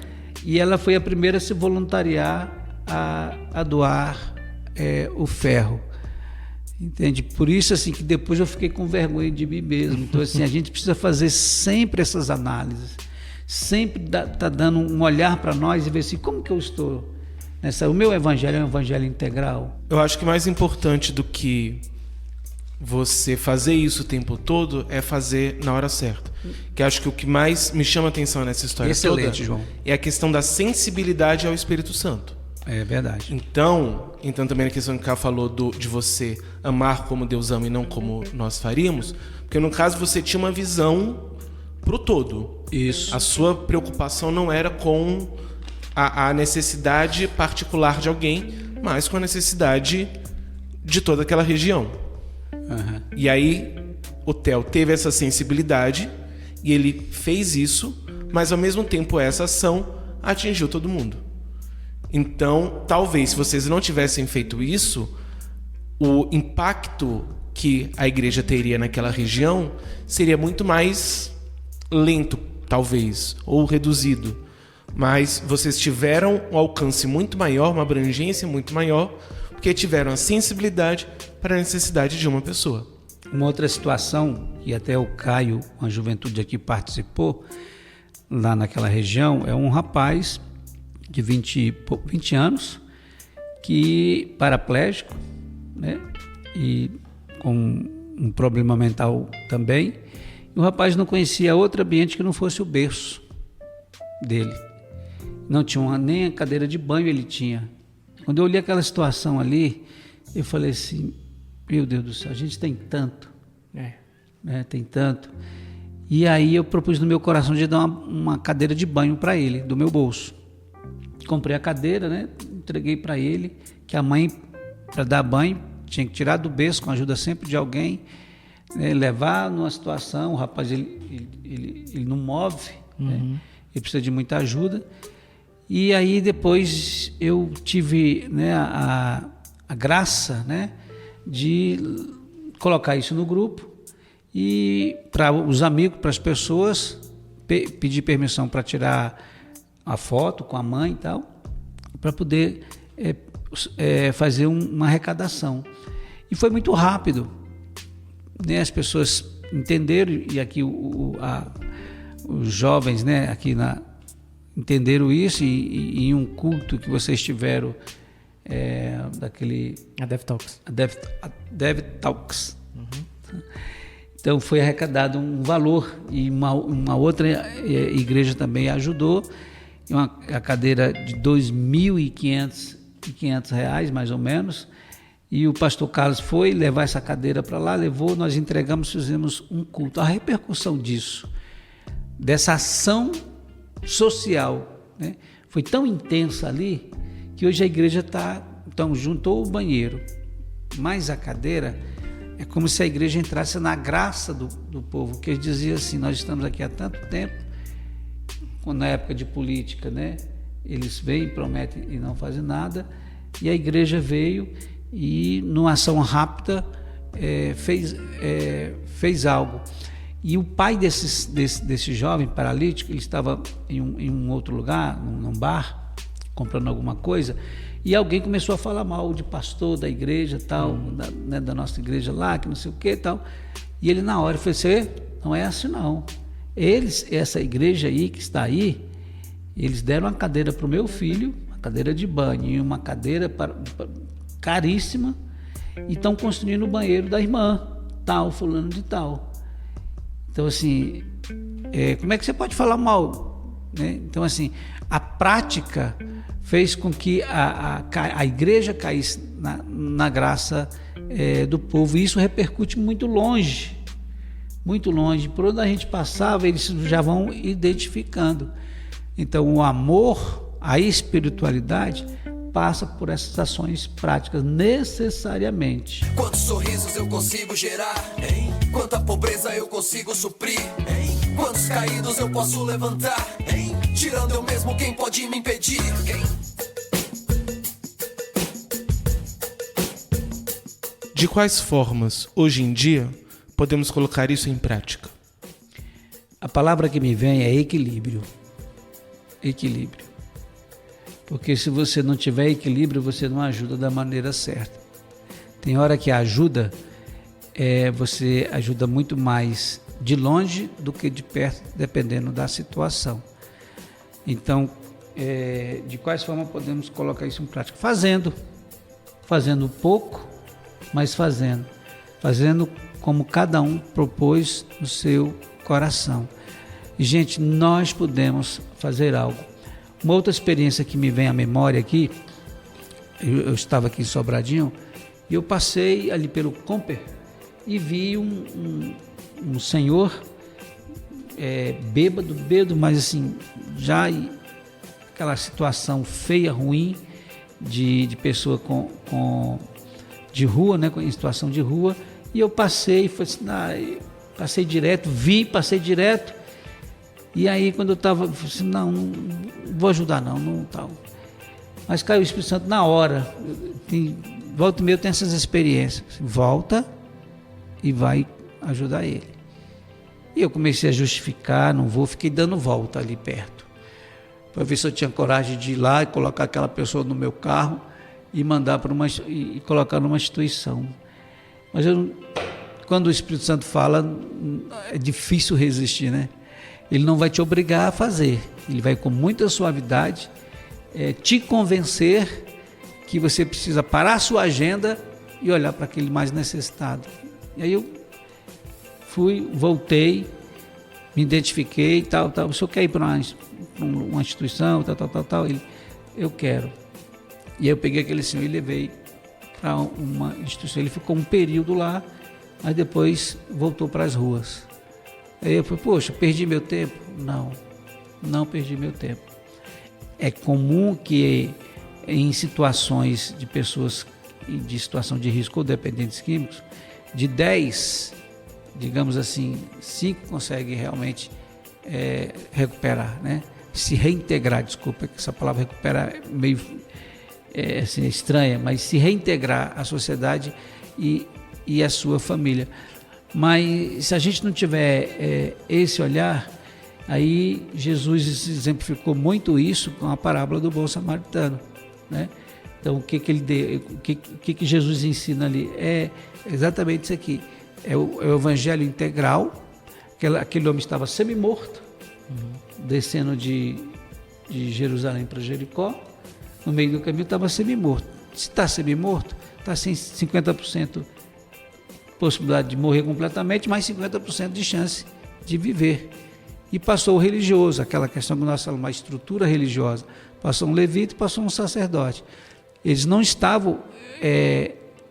E ela foi a primeira a se voluntariar a doar o ferro. Entende? Por isso, assim, que depois eu fiquei com vergonha de mim mesmo. Então, assim, a gente precisa fazer sempre essas análises. Sempre tá dando um olhar para nós e ver assim, como que eu estou nessa... O meu evangelho é um evangelho integral. Eu acho que mais importante do que você fazer isso o tempo todo é fazer na hora certa. Que acho que o que mais me chama a atenção nessa história toda João. é a questão da sensibilidade ao Espírito Santo. É verdade. Então também a questão que o Cá falou de você amar como Deus ama e não como nós faríamos, porque no caso você tinha uma visão pro todo. Isso. A sua preocupação não era com a necessidade particular de alguém, mas com a necessidade de toda aquela região. Uhum. E aí o Theo teve essa sensibilidade e ele fez isso, mas ao mesmo tempo essa ação atingiu todo mundo. Então, talvez se vocês não tivessem feito isso, o impacto que a igreja teria naquela região seria muito mais lento, talvez, ou reduzido. Mas vocês tiveram um alcance muito maior, uma abrangência muito maior, porque tiveram a sensibilidade para a necessidade de uma pessoa. Uma outra situação, que até o Caio, uma juventude aqui, participou, lá naquela região, é um rapaz de 20 anos, que paraplégico, né? E com um problema mental também. E o rapaz não conhecia outro ambiente que não fosse o berço dele. Não tinha nem a cadeira de banho ele tinha. Quando eu olhei aquela situação ali, eu falei assim, meu Deus do céu, a gente tem tanto, né? Tem tanto. E aí eu propus no meu coração de dar uma cadeira de banho para ele, do meu bolso. Comprei a cadeira, né? Entreguei para ele, que a mãe, para dar banho, tinha que tirar do berço, com a ajuda sempre de alguém, né? Levar numa situação, o rapaz ele não move, né? Ele precisa de muita ajuda. E aí depois eu tive, né, a graça, né, de colocar isso no grupo e para os amigos, para as pessoas, pedir permissão para tirar a foto com a mãe e tal, para poder fazer uma arrecadação. E foi muito rápido, né? As pessoas entenderam, e aqui os jovens, né, aqui entenderam isso, e em um culto que vocês tiveram, daquele... A Dev Talks. A Dev Talks. Então foi arrecadado um valor, e uma outra igreja também ajudou, a cadeira de R$ 2.500 mais ou menos, e o pastor Carlos foi levar essa cadeira para lá, levou, nós entregamos, fizemos um culto. A repercussão disso, dessa ação social, né, foi tão intensa ali, que hoje a igreja então juntou o banheiro mais a cadeira, é como se a igreja entrasse na graça do povo, que eles diziam assim, nós estamos aqui há tanto tempo, na época de política, né, eles vêm, prometem e não fazem nada, e a igreja veio e, numa ação rápida, fez algo. E o pai desse jovem paralítico, ele estava em um outro lugar, num bar, comprando alguma coisa, e alguém começou a falar mal de pastor da igreja, tal, da nossa igreja lá, que não sei o que, tal. E ele na hora falou assim, não é assim não. Essa igreja aí que está aí, eles deram uma cadeira para o meu filho, uma cadeira de banho e uma cadeira caríssima, e estão construindo o banheiro da irmã, tal, fulano de tal. Então, assim, como é que você pode falar mal, né? Então, assim, a prática fez com que a igreja caísse na graça do povo, e isso repercute muito longe. Por onde a gente passava, eles já vão identificando. Então, o amor, a espiritualidade, passa por essas ações práticas necessariamente. Quantos sorrisos eu consigo gerar, hein? Quanta pobreza eu consigo suprir, hein? Quantos caídos eu posso levantar, hein? Tirando eu mesmo, quem pode me impedir, hein? De quais formas, hoje em dia, podemos colocar isso em prática? A palavra que me vem é equilíbrio. Equilíbrio. Porque se você não tiver equilíbrio, você não ajuda da maneira certa. Tem hora que a ajuda, você ajuda muito mais de longe do que de perto, dependendo da situação. Então, de quais formas podemos colocar isso em prática? Fazendo pouco, mas fazendo como cada um propôs no seu coração. E, gente, nós podemos fazer algo. Uma outra experiência que me vem à memória aqui, eu estava aqui em Sobradinho, e eu passei ali pelo Comper e vi um senhor bêbado, mas assim, já aquela situação feia, ruim, de pessoa de rua, né, em situação de rua, e eu passei, passei direto, e aí quando eu estava, assim, não vou ajudar não tal. Mas caiu o Espírito Santo na hora. Volta e meia eu tenho essas experiências. Volta e vai ajudar ele. E eu comecei a justificar, não vou, fiquei dando volta ali perto, para ver se eu tinha coragem de ir lá e colocar aquela pessoa no meu carro e mandar e colocar numa instituição. Mas quando o Espírito Santo fala, é difícil resistir, né? Ele não vai te obrigar a fazer, ele vai com muita suavidade te convencer que você precisa parar a sua agenda e olhar para aquele mais necessitado. E aí eu voltei, me identifiquei, tal. O senhor quer ir para uma instituição, tal. Eu quero. E aí eu peguei aquele senhor e levei para uma instituição. Ele ficou um período lá, mas depois voltou para as ruas. Aí eu falei, poxa, perdi meu tempo? Não perdi meu tempo. É comum que em situações de pessoas de situação de risco ou dependentes químicos, de 10, digamos assim, 5 conseguem realmente recuperar, né? Se reintegrar, desculpa, que essa palavra recuperar é meio assim, estranha, mas se reintegrar à sociedade e à sua família. Mas se a gente não tiver esse olhar, aí Jesus exemplificou muito isso com a parábola do bom samaritano, né? Então o que Jesus ensina ali é exatamente isso aqui, é o evangelho integral. Aquele homem estava semi-morto, descendo de Jerusalém para Jericó, no meio do caminho estava semi-morto. Se está semi-morto, está sem 50% possibilidade de morrer completamente, mais 50% de chance de viver. E passou o religioso, aquela questão que nós falamos, uma estrutura religiosa. Passou um levita e passou um sacerdote. Eles não estavam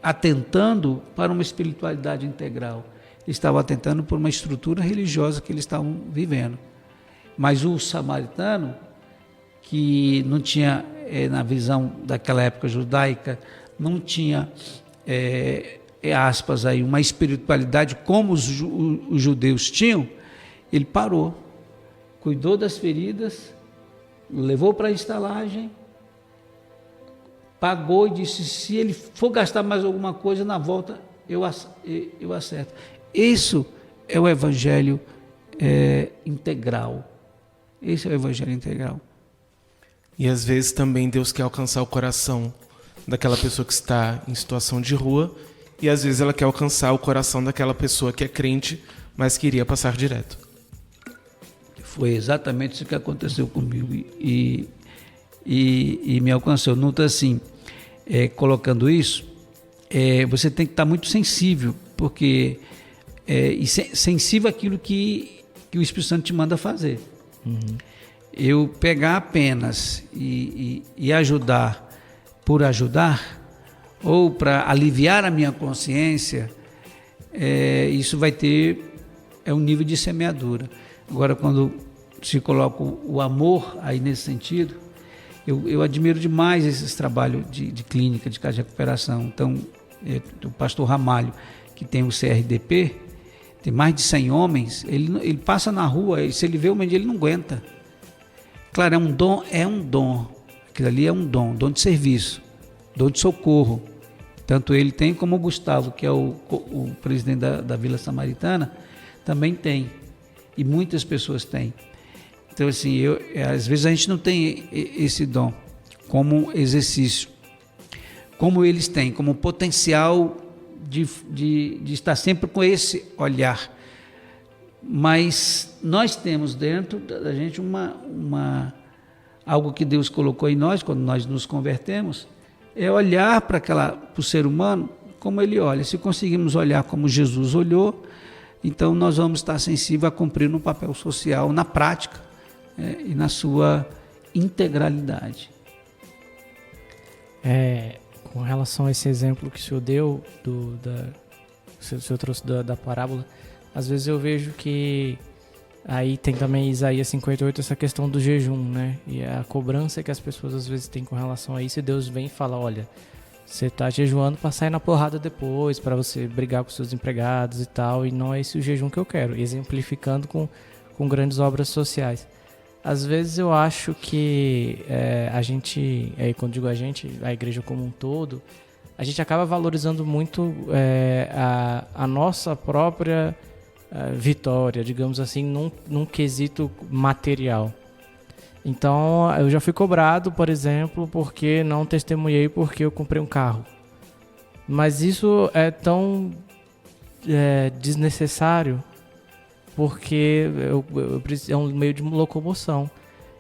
atentando para uma espiritualidade integral. Eles estavam atentando por uma estrutura religiosa que eles estavam vivendo. Mas o samaritano, que não tinha, na visão daquela época judaica, não tinha, aspas aí, uma espiritualidade como os judeus tinham, ele parou, cuidou das feridas, levou para a estalagem, pagou e disse, se ele for gastar mais alguma coisa, na volta eu acerto. Isso é o evangelho integral. Esse é o evangelho integral. E às vezes também Deus quer alcançar o coração daquela pessoa que está em situação de rua, e às vezes ela quer alcançar o coração daquela pessoa que é crente, mas queria passar direto. Foi exatamente isso que aconteceu comigo e me alcançou. Não está assim, colocando isso, você tem que estar muito sensível, porque sensível àquilo que o Espírito Santo te manda fazer. Uhum. Eu pegar apenas e ajudar por ajudar, ou para aliviar a minha consciência, isso vai ter um nível de semeadura. Agora, quando se coloca o amor aí nesse sentido, eu admiro demais esses trabalhos de clínica, de casa de recuperação. Então, o pastor Ramalho, que tem o CRDP, tem mais de 100 homens, ele passa na rua, e se ele vê o mendigo, ele não aguenta. Claro, é um dom. Aquilo ali é um dom de serviço, dom de socorro. Tanto ele tem como o Gustavo, que é o presidente da Vila Samaritana, também tem. E muitas pessoas têm. Então, assim, às vezes a gente não tem esse dom como exercício. Como eles têm, como potencial de estar sempre com esse olhar. Mas nós temos dentro da gente algo que Deus colocou em nós, quando nós nos convertemos, é olhar para o ser humano como ele olha. Se conseguimos olhar como Jesus olhou, então nós vamos estar sensíveis a cumprir um papel social na prática, e na sua integralidade. Com relação a esse exemplo que o senhor deu, o senhor trouxe da parábola, às vezes eu vejo que aí tem também Isaías 58, essa questão do jejum, né? E a cobrança que as pessoas às vezes têm com relação a isso, e Deus vem e fala, olha, você está jejuando para sair na porrada depois, para você brigar com seus empregados e tal, e não é esse o jejum que eu quero, exemplificando com grandes obras sociais. Às vezes eu acho que a gente, quando digo a gente, a igreja como um todo, a gente acaba valorizando muito a nossa própria vitória, digamos assim, num quesito material. Então, eu já fui cobrado, por exemplo, porque não testemunhei porque eu comprei um carro. Mas isso é tão desnecessário, porque é um meio de locomoção.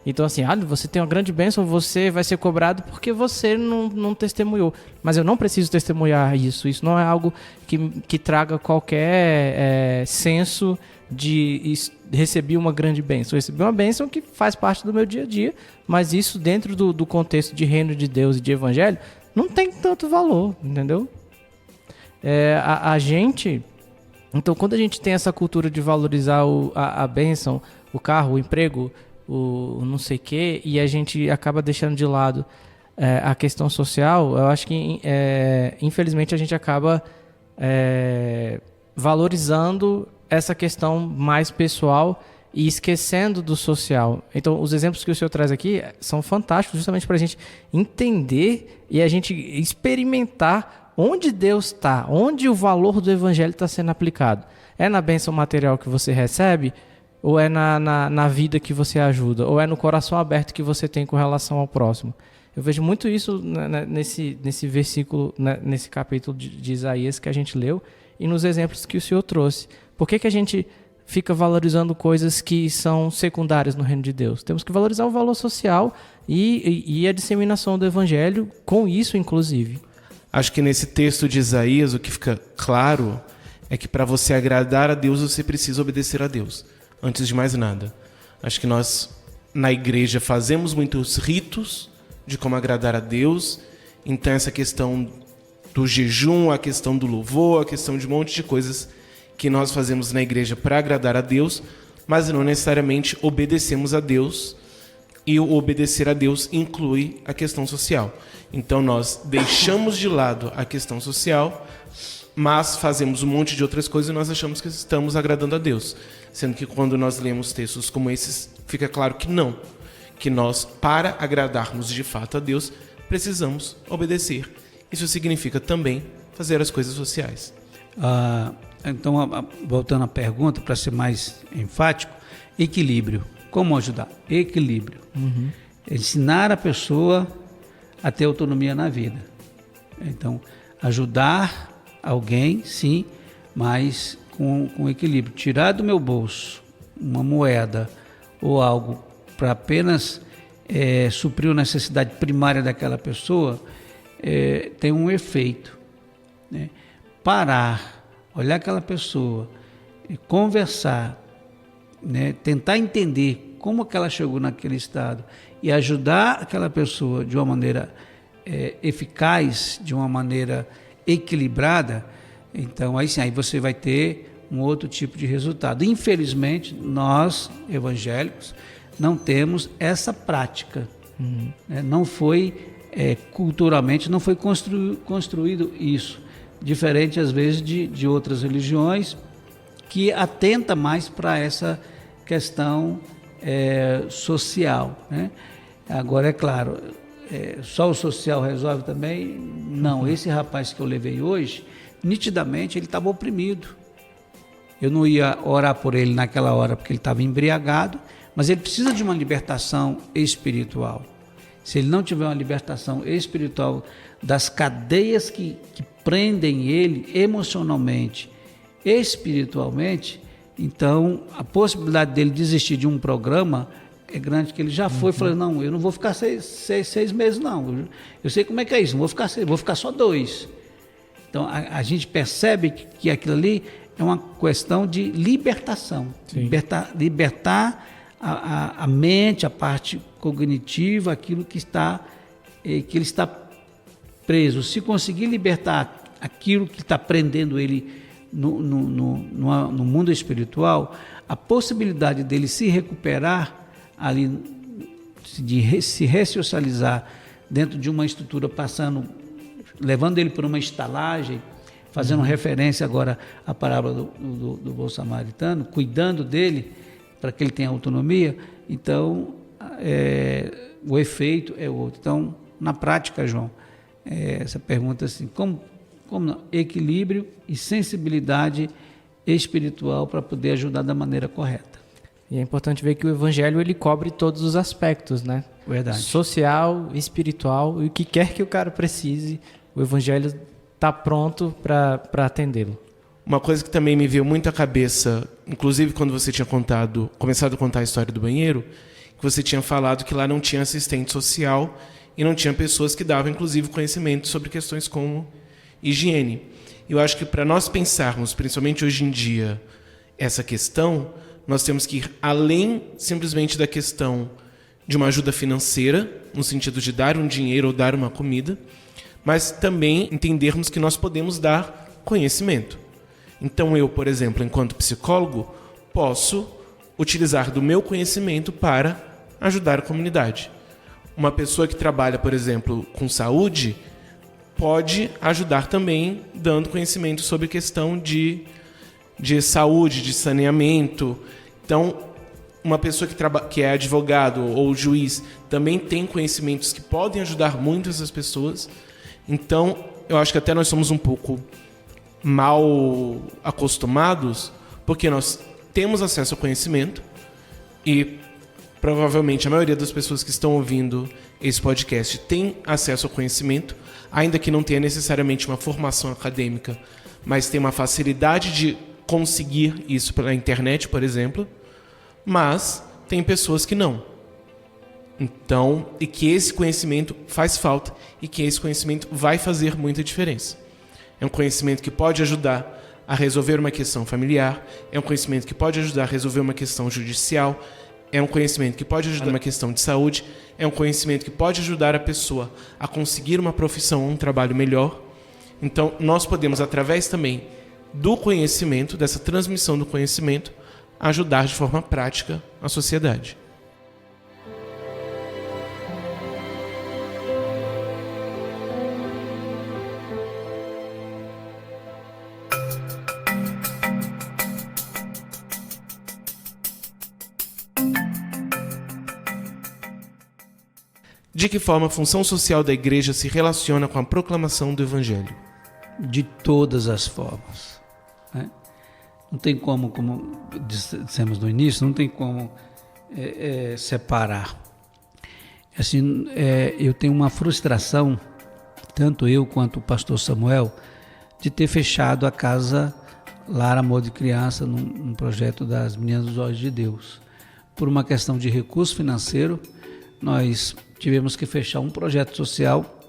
Então, assim, você tem uma grande bênção, você vai ser cobrado porque você não testemunhou. Mas eu não preciso testemunhar isso. Isso não é algo que traga qualquer senso de receber uma grande bênção. Eu recebi uma bênção que faz parte do meu dia a dia, mas isso dentro do contexto de reino de Deus e de evangelho não tem tanto valor, entendeu? A gente... Então, quando a gente tem essa cultura de valorizar a bênção, o carro, o emprego, o não sei o quê, e a gente acaba deixando de lado a questão social, eu acho que, infelizmente, a gente acaba valorizando essa questão mais pessoal e esquecendo do social. Então, os exemplos que o senhor traz aqui são fantásticos justamente para a gente entender e a gente experimentar onde Deus está, onde o valor do evangelho está sendo aplicado. É na bênção material que você recebe, ou é na vida que você ajuda, ou é no coração aberto que você tem com relação ao próximo. Eu vejo muito isso nesse versículo, nesse capítulo de Isaías que a gente leu, e nos exemplos que o senhor trouxe. Por que a gente fica valorizando coisas que são secundárias no reino de Deus? Temos que valorizar o valor social e a disseminação do evangelho com isso, inclusive. Acho que nesse texto de Isaías, o que fica claro é que para você agradar a Deus, você precisa obedecer a Deus, antes de mais nada. Acho que nós, na igreja, fazemos muitos ritos de como agradar a Deus. Então, essa questão do jejum, a questão do louvor, a questão de um monte de coisas que nós fazemos na igreja para agradar a Deus, mas não necessariamente obedecemos a Deus, e o obedecer a Deus inclui a questão social. Então nós deixamos de lado a questão social, mas fazemos um monte de outras coisas e nós achamos que estamos agradando a Deus. Sendo que quando nós lemos textos como esses, fica claro que não. Que nós, para agradarmos de fato a Deus, precisamos obedecer. Isso significa também fazer as coisas sociais. Então, voltando à pergunta, para ser mais enfático, equilíbrio. Como ajudar? Equilíbrio. Ensinar a pessoa a ter autonomia na vida. Então, ajudar alguém, sim, mas com equilíbrio. Tirar do meu bolso uma moeda ou algo para apenas suprir a necessidade primária daquela pessoa, tem um efeito, né? Parar, olhar aquela pessoa, conversar, né? Tentar entender como que ela chegou naquele estado e ajudar aquela pessoa de uma maneira eficaz, de uma maneira equilibrada, então aí sim, aí você vai ter um outro tipo de resultado. Infelizmente, nós, evangélicos, não temos essa prática. Né? Não foi, culturalmente, não foi construído isso. Diferente, às vezes, de outras religiões que atenta mais para essa questão social. Né? Agora, é claro, só o social resolve também? Não, esse rapaz que eu levei hoje, nitidamente, ele estava oprimido. Eu não ia orar por ele naquela hora porque ele estava embriagado, mas ele precisa de uma libertação espiritual. se ele não tiver uma libertação espiritual das cadeias que prendem ele emocionalmente, espiritualmente, então a possibilidade dele desistir de um programa é grande, que ele já foi, falou, não, eu não vou ficar seis meses não, eu sei como é que é isso, não vou ficar 6, vou ficar só 2. Então a gente percebe que aquilo ali é uma questão de libertação, libertar a mente, a parte cognitiva, aquilo que ele está preso. Se conseguir libertar aquilo que está prendendo ele no mundo espiritual, a possibilidade dele se recuperar ali, de se ressocializar dentro de uma estrutura, levando ele para uma estalagem, fazendo referência agora à parábola do bom samaritano, cuidando dele para que ele tenha autonomia, então o efeito é outro. Então, na prática, João, essa pergunta assim, como não? Equilíbrio e sensibilidade espiritual para poder ajudar da maneira correta. E é importante ver que o evangelho ele cobre todos os aspectos, né? Verdade. Social, espiritual, e o que quer que o cara precise, o evangelho está pronto para atendê-lo. Uma coisa que também me veio muito à cabeça, inclusive quando você tinha começado a contar a história do banheiro, que você tinha falado que lá não tinha assistente social e não tinha pessoas que davam, inclusive, conhecimento sobre questões como higiene. Eu acho que para nós pensarmos, principalmente hoje em dia, essa questão, nós temos que ir além simplesmente da questão de uma ajuda financeira, no sentido de dar um dinheiro ou dar uma comida, mas também entendermos que nós podemos dar conhecimento. Então eu, por exemplo, enquanto psicólogo, posso utilizar do meu conhecimento para ajudar a comunidade. Uma pessoa que trabalha, por exemplo, com saúde, pode ajudar também dando conhecimento sobre questão de saúde, de saneamento. Então, uma pessoa que é advogado ou juiz também tem conhecimentos que podem ajudar muito essas pessoas. Então, eu acho que até nós somos um pouco mal acostumados, porque nós temos acesso ao conhecimento e provavelmente a maioria das pessoas que estão ouvindo esse podcast tem acesso ao conhecimento, ainda que não tenha necessariamente uma formação acadêmica, mas tem uma facilidade de conseguir isso pela internet, por exemplo, mas tem pessoas que não. Então, e que esse conhecimento faz falta e que esse conhecimento vai fazer muita diferença. É um conhecimento que pode ajudar a resolver uma questão familiar, é um conhecimento que pode ajudar a resolver uma questão judicial, é um conhecimento que pode ajudar uma questão de saúde, é um conhecimento que pode ajudar a pessoa a conseguir uma profissão, um trabalho melhor. Então, nós podemos, através também do conhecimento, dessa transmissão do conhecimento, ajudar de forma prática a sociedade. De que forma a função social da igreja se relaciona com a proclamação do evangelho? De todas as formas, né? Não tem como dissemos no início, não tem como separar. Assim, eu tenho uma frustração, tanto eu quanto o pastor Samuel, de ter fechado a casa Lar Amor de Criança num projeto das Meninas dos Olhos de Deus. Por uma questão de recurso financeiro, nós tivemos que fechar um projeto social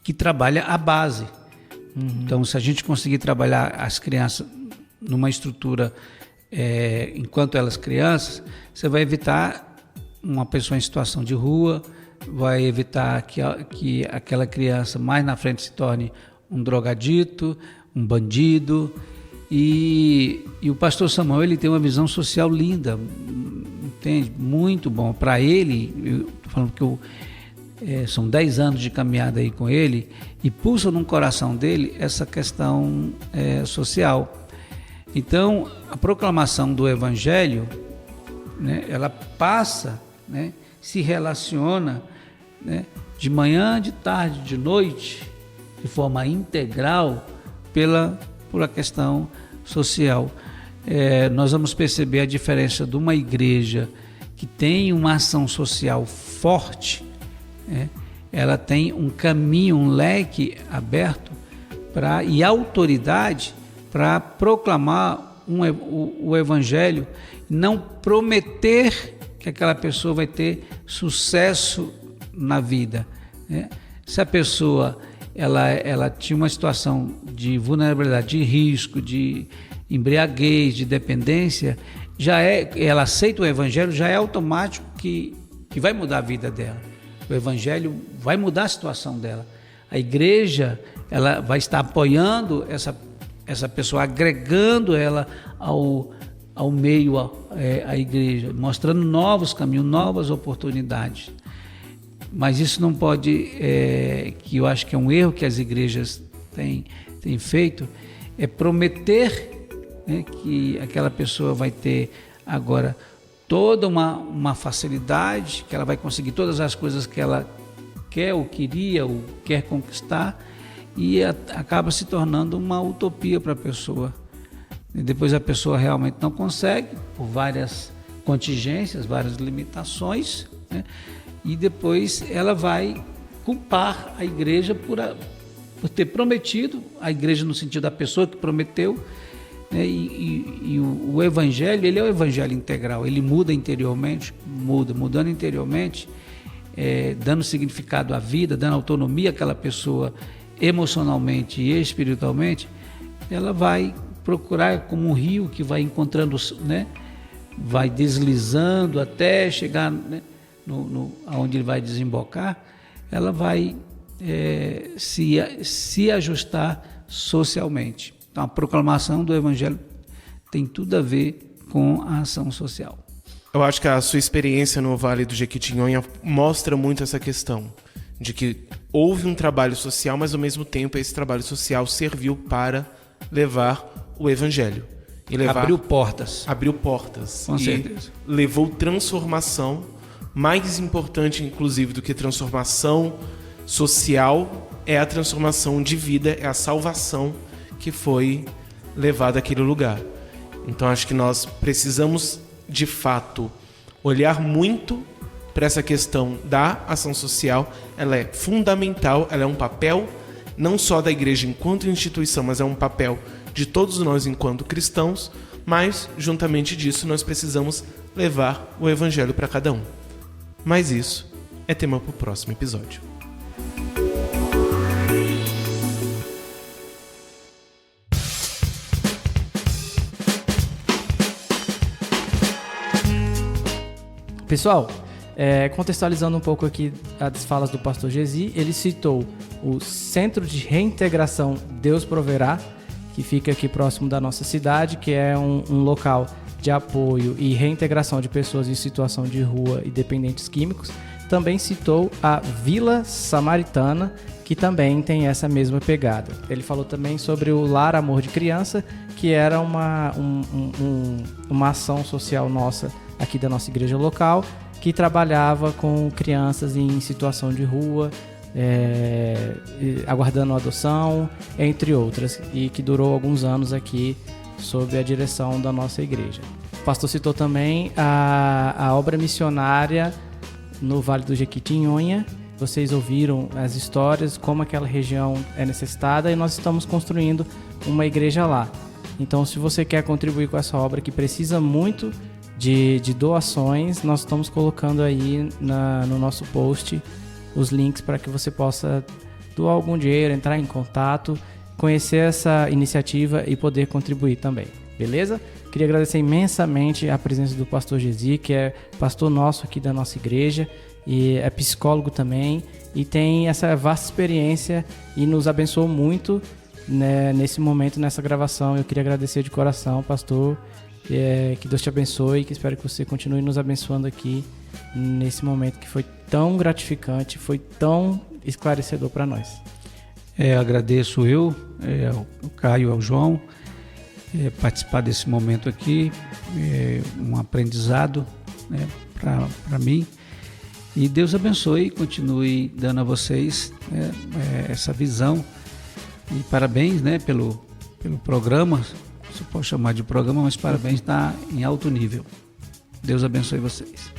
que trabalha a base. Então, se a gente conseguir trabalhar as crianças numa estrutura, enquanto elas crianças, você vai evitar uma pessoa em situação de rua, vai evitar que aquela criança mais na frente se torne um drogadito, um bandido. E o pastor Samuel, ele tem uma visão social linda, entende? Muito bom. Para ele, eu estou falando que são 10 anos de caminhada aí com ele, e pulsa no coração dele essa questão social. Então, a proclamação do Evangelho, né, ela passa, né, se relaciona, né, de manhã, de tarde, de noite, de forma integral, por a questão social. Nós vamos perceber a diferença de uma igreja que tem uma ação social forte, ela tem um caminho, um leque aberto e autoridade para proclamar o Evangelho, não prometer que aquela pessoa vai ter sucesso na vida, né? Se a pessoa ela tinha uma situação de vulnerabilidade, de risco, de embriaguez, de dependência, ela aceita o Evangelho, já é automático que vai mudar a vida dela. O Evangelho vai mudar a situação dela. A igreja ela vai estar apoiando essa pessoa, agregando ela ao meio, à igreja, mostrando novos caminhos, novas oportunidades. Mas isso não pode, que eu acho que é um erro que as igrejas têm feito, é prometer, né, que aquela pessoa vai ter agora toda uma facilidade, que ela vai conseguir todas as coisas que ela quer ou queria ou quer conquistar, e acaba se tornando uma utopia para a pessoa. E depois a pessoa realmente não consegue, por várias contingências, várias limitações, né? E depois ela vai culpar a igreja por ter prometido, a igreja no sentido da pessoa que prometeu, né? E o Evangelho, ele é o Evangelho integral, ele muda interiormente, mudando interiormente, dando significado à vida, dando autonomia àquela pessoa emocionalmente e espiritualmente. Ela vai procurar como um rio que vai encontrando, né? Vai deslizando até chegar, né? Aonde ele vai desembocar, ela vai se ajustar socialmente. Então, a proclamação do Evangelho tem tudo a ver com a ação social. Eu acho que a sua experiência no Vale do Jequitinhonha mostra muito essa questão de que houve um trabalho social, mas ao mesmo tempo esse trabalho social serviu para levar o Evangelho. E Abriu portas. Com certeza. Levou transformação. Mais importante, inclusive, do que transformação social é a transformação de vida, é a salvação que foi levada àquele lugar. Então, acho que nós precisamos, de fato, olhar muito para essa questão da ação social. Ela é fundamental, ela é um papel não só da igreja enquanto instituição, mas é um papel de todos nós enquanto cristãos, mas, juntamente disso, nós precisamos levar o Evangelho para cada um. Mas isso é tema para o próximo episódio. Pessoal, contextualizando um pouco aqui as falas do pastor Gesi, ele citou o Centro de Reintegração Deus Proverá, que fica aqui próximo da nossa cidade, que é um local de apoio e reintegração de pessoas em situação de rua e dependentes químicos. Também citou a Vila Samaritana, que também tem essa mesma pegada. Ele falou também sobre o Lar Amor de Criança, que era uma ação social nossa aqui da nossa igreja local, que trabalhava com crianças em situação de rua, aguardando adoção, entre outras, e que durou alguns anos aqui sob a direção da nossa igreja. O pastor citou também a obra missionária no Vale do Jequitinhonha. Vocês ouviram as histórias, como aquela região é necessitada, e nós estamos construindo uma igreja lá. Então, se você quer contribuir com essa obra que precisa muito de doações, nós estamos colocando aí no nosso post os links para que você possa doar algum dinheiro, entrar em contato, conhecer essa iniciativa e poder contribuir também, beleza? Queria agradecer imensamente a presença do pastor Gesi, que é pastor nosso aqui da nossa igreja e é psicólogo também e tem essa vasta experiência e nos abençoou muito, né, nesse momento, nessa gravação. Eu queria agradecer de coração, pastor, que Deus te abençoe e que espero que você continue nos abençoando aqui nesse momento que foi tão gratificante, foi tão esclarecedor para nós. Agradeço ao Caio, ao João, participar desse momento aqui, um aprendizado, né, para mim. E Deus abençoe e continue dando a vocês essa visão. E parabéns, né, pelo programa, se pode chamar de programa, mas parabéns, está em alto nível. Deus abençoe vocês.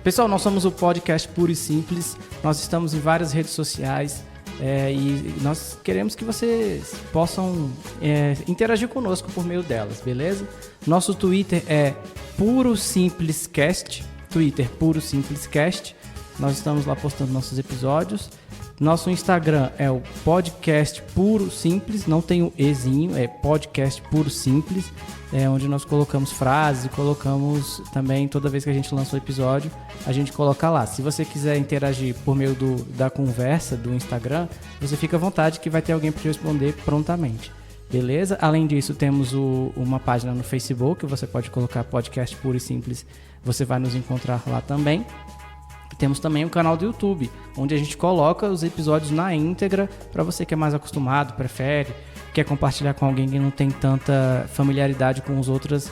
Pessoal, nós somos o Podcast Puro e Simples. Nós estamos em várias redes sociais. E nós queremos que vocês possam interagir conosco por meio delas, beleza? Nosso Twitter é Puro Simples Cast, Twitter Puro Simples Cast. Nós estamos lá postando nossos episódios. Nosso Instagram é o Podcast Puro Simples, não tem o Ezinho, é Podcast Puro Simples, onde nós colocamos frases e colocamos também, toda vez que a gente lança um episódio, a gente coloca lá. Se você quiser interagir por meio da conversa do Instagram, você fica à vontade que vai ter alguém para te responder prontamente. Beleza? Além disso, temos uma página no Facebook, você pode colocar Podcast Puro e Simples, você vai nos encontrar lá também. Temos também um canal do YouTube, onde a gente coloca os episódios na íntegra, para você que é mais acostumado, prefere, quer compartilhar com alguém que não tem tanta familiaridade com os outros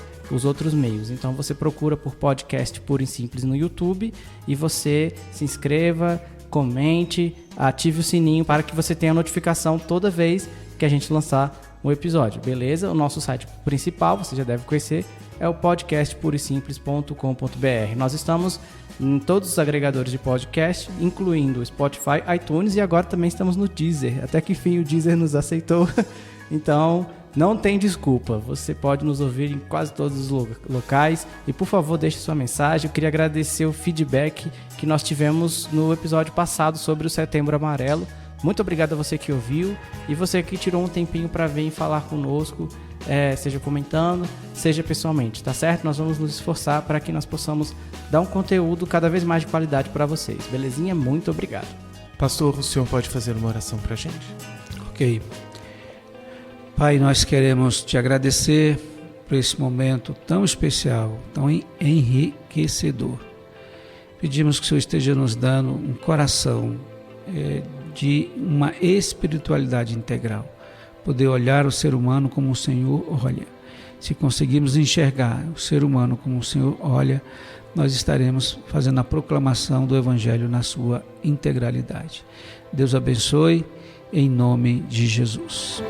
meios. Então você procura por Podcast Puro e Simples no YouTube e você se inscreva, comente, ative o sininho para que você tenha a notificação toda vez que a gente lançar um episódio, beleza? O nosso site principal, você já deve conhecer, é o podcastpurosimples.com.br. Nós estamos em todos os agregadores de podcast, incluindo o Spotify, iTunes e agora também estamos no Deezer. Até que enfim o Deezer nos aceitou. Então, não tem desculpa. Você pode nos ouvir em quase todos os locais. E, por favor, deixe sua mensagem. Eu queria agradecer o feedback que nós tivemos no episódio passado sobre o Setembro Amarelo. Muito obrigado a você que ouviu e você que tirou um tempinho para vir falar conosco, seja comentando, seja pessoalmente, tá certo? Nós vamos nos esforçar para que nós possamos dar um conteúdo cada vez mais de qualidade para vocês, belezinha? Muito obrigado. Pastor, o senhor pode fazer uma oração para a gente? Ok. Pai, nós queremos te agradecer por esse momento tão especial, tão enriquecedor. Pedimos que o Senhor esteja nos dando um coração de uma espiritualidade integral, poder olhar o ser humano como o Senhor olha. Se conseguirmos enxergar o ser humano como o Senhor olha, nós estaremos fazendo a proclamação do Evangelho na sua integralidade. Deus abençoe, em nome de Jesus.